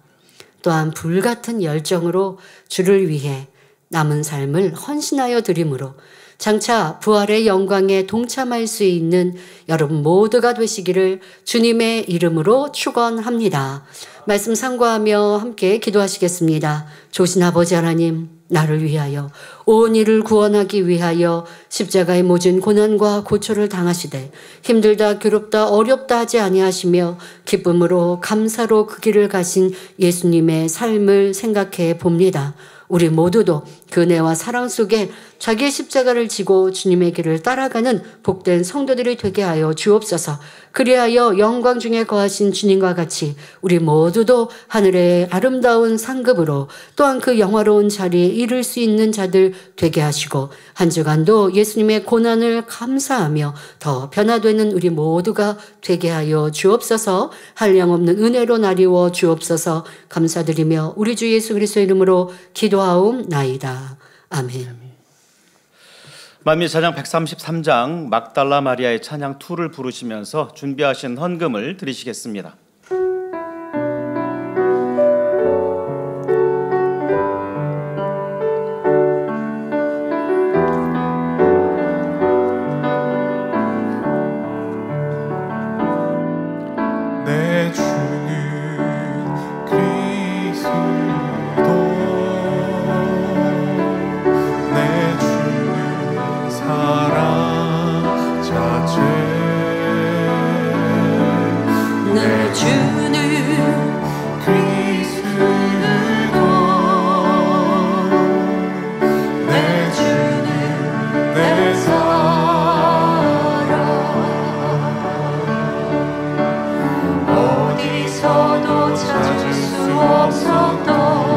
S4: 또한 불같은 열정으로 주를 위해 남은 삶을 헌신하여 드림으로 장차 부활의 영광에 동참할 수 있는 여러분 모두가 되시기를 주님의 이름으로 축원합니다. 말씀 상고하며 함께 기도하시겠습니다. 조신 아버지 하나님, 나를 위하여 온 이를 구원하기 위하여 십자가의 모진 고난과 고초를 당하시되 힘들다 괴롭다 어렵다 하지 아니하시며 기쁨으로 감사로 그 길을 가신 예수님의 삶을 생각해 봅니다. 우리 모두도 그 은혜와 사랑 속에 자기의 십자가를 지고 주님의 길을 따라가는 복된 성도들이 되게 하여 주옵소서. 그리하여 영광 중에 거하신 주님과 같이 우리 모두도 하늘의 아름다운 상급으로 또한 그 영화로운 자리에 이를 수 있는 자들 되게 하시고 한 주간도 예수님의 고난을 감사하며 더 변화되는 우리 모두가 되게 하여 주옵소서. 한량없는 은혜로 나리워 주옵소서. 감사드리며 우리 주 예수 그리스도의 이름으로 기도하옵나이다. 아멘.
S2: 만미 찬양 133장 막달라 마리아의 찬양 2를 부르시면서 준비하신 헌금을 드리시겠습니다.
S5: 내 주는 그리스도 사랑 자체
S4: 내 주는
S5: 그리스도 내 주는 내 사랑
S4: 어디서도 찾을 수 없었던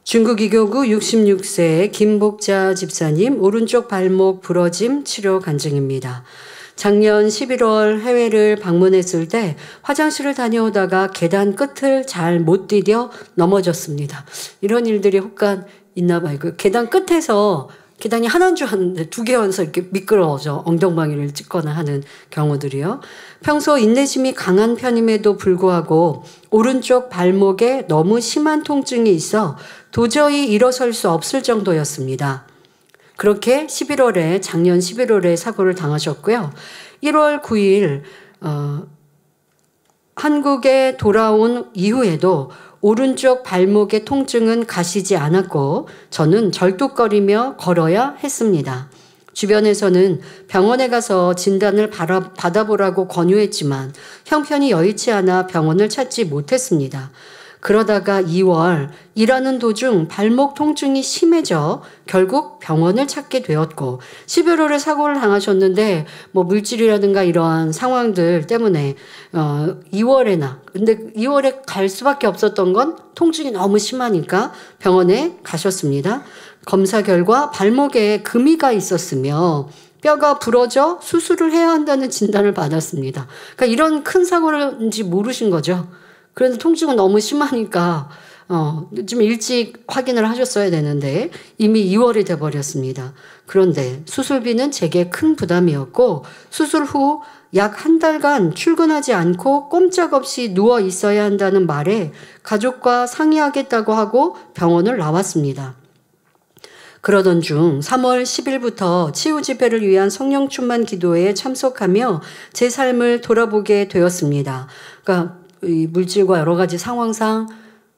S4: 중국이교구 66세 김복자 집사님 오른쪽 발목 부러짐 치료 간증입니다. 작년 11월 해외를 방문했을 때 화장실을 다녀오다가 계단 끝을 잘 못 디뎌 넘어졌습니다. 이런 일들이 혹간 있나 봐요. 그 계단 끝에서 계단이 하나인 줄 알았는데 두 개여서 이렇게 미끄러워져 엉덩방이를 찍거나 하는 경우들이요. 평소 인내심이 강한 편임에도 불구하고 오른쪽 발목에 너무 심한 통증이 있어 도저히 일어설 수 없을 정도였습니다. 그렇게 작년 11월에 사고를 당하셨고요. 1월 9일 한국에 돌아온 이후에도 오른쪽 발목의 통증은 가시지 않았고 저는 절뚝거리며 걸어야 했습니다. 주변에서는 병원에 가서 진단을 받아보라고 권유했지만 형편이 여의치 않아 병원을 찾지 못했습니다. 그러다가 2월 일하는 도중 발목 통증이 심해져 결국 병원을 찾게 되었고 11월에 사고를 당하셨는데 뭐 물질이라든가 이러한 상황들 때문에 2월에나 근데 2월에 갈 수밖에 없었던 건 통증이 너무 심하니까 병원에 가셨습니다. 검사 결과 발목에 금이가 있었으며 뼈가 부러져 수술을 해야 한다는 진단을 받았습니다. 그러니까 이런 큰 사고인지 모르신 거죠. 그런데 통증은 너무 심하니까 좀 일찍 확인을 하셨어야 되는데 이미 2월이 돼버렸습니다. 그런데 수술비는 제게 큰 부담이었고 수술 후 약 한 달간 출근하지 않고 꼼짝없이 누워 있어야 한다는 말에 가족과 상의하겠다고 하고 병원을 나왔습니다. 그러던 중 3월 10일부터 치유 집회를 위한 성령 충만 기도회에 참석하며 제 삶을 돌아보게 되었습니다. 그러니까 이 물질과 여러 가지 상황상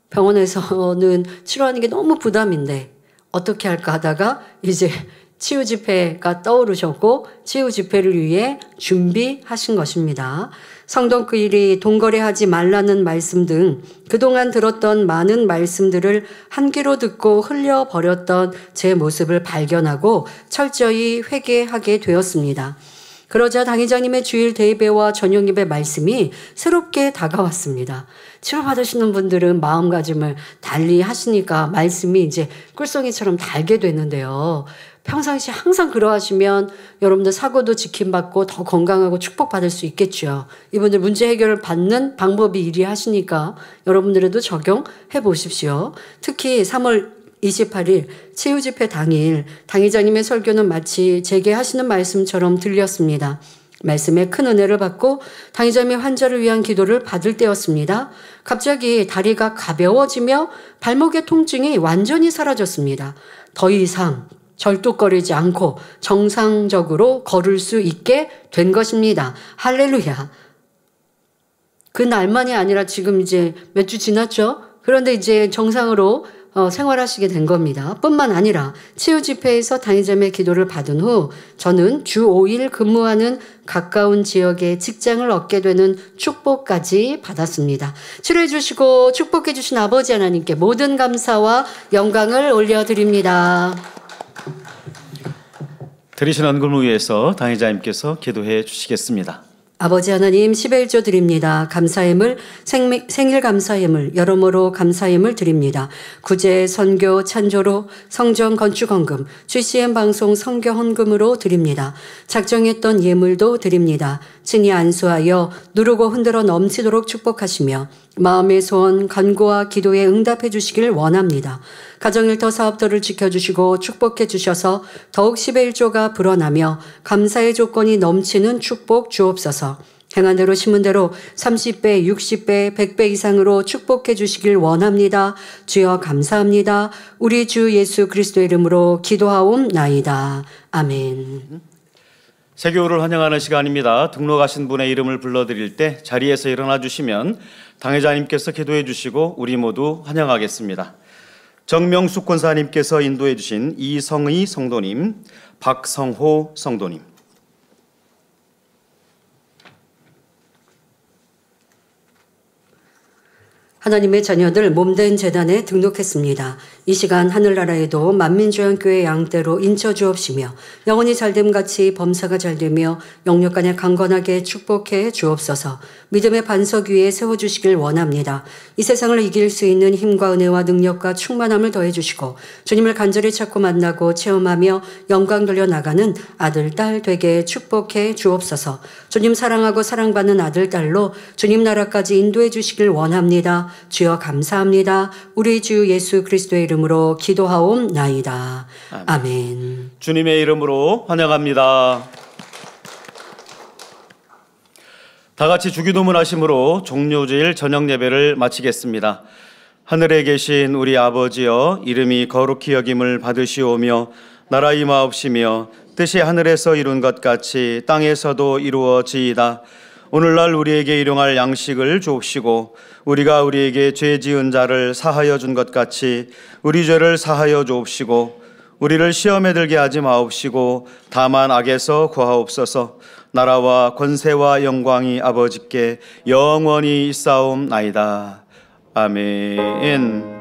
S4: 병원에서는 치료하는 게 너무 부담인데 어떻게 할까 하다가 이제 치유 집회가 떠오르셨고 치유 집회를 위해 준비하신 것입니다. 성도끼리 동거래하지 말라는 말씀 등 그동안 들었던 많은 말씀들을 한 귀로 듣고 흘려버렸던 제 모습을 발견하고 철저히 회개하게 되었습니다. 그러자 당회장님의 주일 대예배와 저녁 예배 말씀이 새롭게 다가왔습니다. 치료받으시는 분들은 마음가짐을 달리 하시니까 말씀이 이제 꿀송이처럼 달게 되는데요. 평상시 항상 그러하시면 여러분들 사고도 지킴받고 더 건강하고 축복받을 수 있겠죠. 이분들 문제 해결을 받는 방법이 이리하시니까 여러분들에도 적용해 보십시오. 특히 3월 28일 치유집회 당일 당회장님의 설교는 마치 제게 하시는 말씀처럼 들렸습니다. 말씀에 큰 은혜를 받고 당회장님의 환자를 위한 기도를 받을 때였습니다. 갑자기 다리가 가벼워지며 발목의 통증이 완전히 사라졌습니다. 더 이상 절뚝거리지 않고 정상적으로 걸을 수 있게 된 것입니다. 할렐루야. 그 날만이 아니라 지금 이제 몇 주 지났죠? 그런데 이제 정상으로 생활하시게 된 겁니다. 뿐만 아니라 치유 집회에서 당회장님의 기도를 받은 후 저는 주 5일 근무하는 가까운 지역에 직장을 얻게 되는 축복까지 받았습니다. 치료해 주시고 축복해 주신 아버지 하나님께 모든 감사와 영광을 올려드립니다.
S2: 들으신 헌금을 위해서 당회자님께서 기도해 주시겠습니다.
S4: 아버지 하나님 11조 드립니다. 감사예물 생일 감사예물 여러모로 감사예물 드립니다. 구제 선교 찬조로 성전 건축 헌금 GCN 방송 선교 헌금으로 드립니다. 작정했던 예물도 드립니다. 친히 안수하여 누르고 흔들어 넘치도록 축복하시며 마음의 소원 간구와 기도에 응답해 주시길 원합니다. 가정일터 사업터를 지켜주시고 축복해 주셔서 더욱 11조가 불어나며 감사의 조건이 넘치는 축복 주옵소서. 행한 대로 심은 대로 30배, 60배, 100배 이상으로 축복해 주시길 원합니다. 주여 감사합니다. 우리 주 예수 그리스도의 이름으로 기도하옵나이다. 아멘.
S2: 세교를 환영하는 시간입니다. 등록하신 분의 이름을 불러드릴 때 자리에서 일어나 주시면 당회자님께서 기도해 주시고 우리 모두 환영하겠습니다. 정명숙 권사님께서 인도해 주신 이성의 성도님, 박성호 성도님.
S4: 하나님의 자녀들 몸된 재단에 등록했습니다. 이 시간 하늘나라에도 만민조연교회 양떼로 인쳐 주옵시며 영혼이 잘됨같이 범사가 잘되며 영육간에 강건하게 축복해 주옵소서. 믿음의 반석 위에 세워주시길 원합니다. 이 세상을 이길 수 있는 힘과 은혜와 능력과 충만함을 더해주시고 주님을 간절히 찾고 만나고 체험하며 영광 돌려나가는 아들, 딸 되게 축복해 주옵소서. 주님 사랑하고 사랑받는 아들, 딸로 주님 나라까지 인도해 주시길 원합니다. 주여 감사합니다. 우리 주 예수 그리스도의 이름으로 기도하옵나이다. 아멘.
S2: 주님의 이름으로 환영합니다. 다 같이 주기도문 하심으로 종료주일 저녁 예배를 마치겠습니다. 하늘에 계신 우리 아버지여, 이름이 거룩히 여김을 받으시오며 나라 임하옵시며 뜻이 하늘에서 이룬 것 같이 땅에서도 이루어지이다. 오늘날 우리에게 일용할 양식을 주옵시고 우리가 우리에게 죄 지은 자를 사하여 준 것 같이 우리 죄를 사하여 주옵시고 우리를 시험에 들게 하지 마옵시고 다만 악에서 구하옵소서. 나라와 권세와 영광이 아버지께 영원히 있사옵나이다. 아멘.